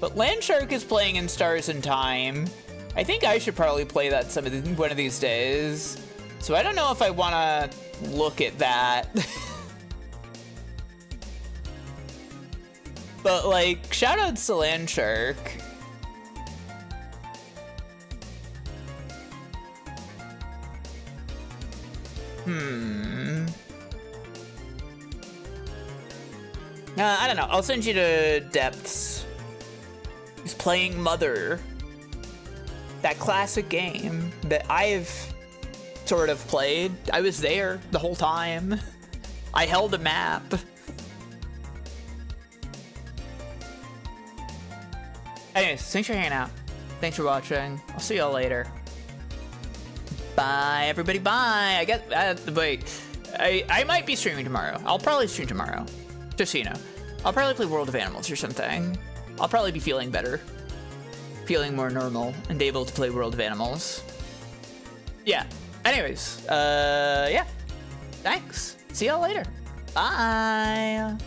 But Landshark is playing in Stars in Time. I think I should probably play that one of these days. So I don't know if I want to look at that. But, like, shoutouts to Landshark. I don't know. I'll send you to Depths. He's playing Mother. That classic game that I've sort of played. I was there the whole time. I held a map. Anyways, thanks for hanging out. Thanks for watching. I'll see y'all later. Bye, everybody. Bye. I guess. Wait. I might be streaming tomorrow. I'll probably stream tomorrow. Just so you know. I'll probably play World of Animals or something. I'll probably be feeling better. Feeling more normal and able to play World of Animals. Yeah. Anyways. Yeah. Thanks. See y'all later. Bye.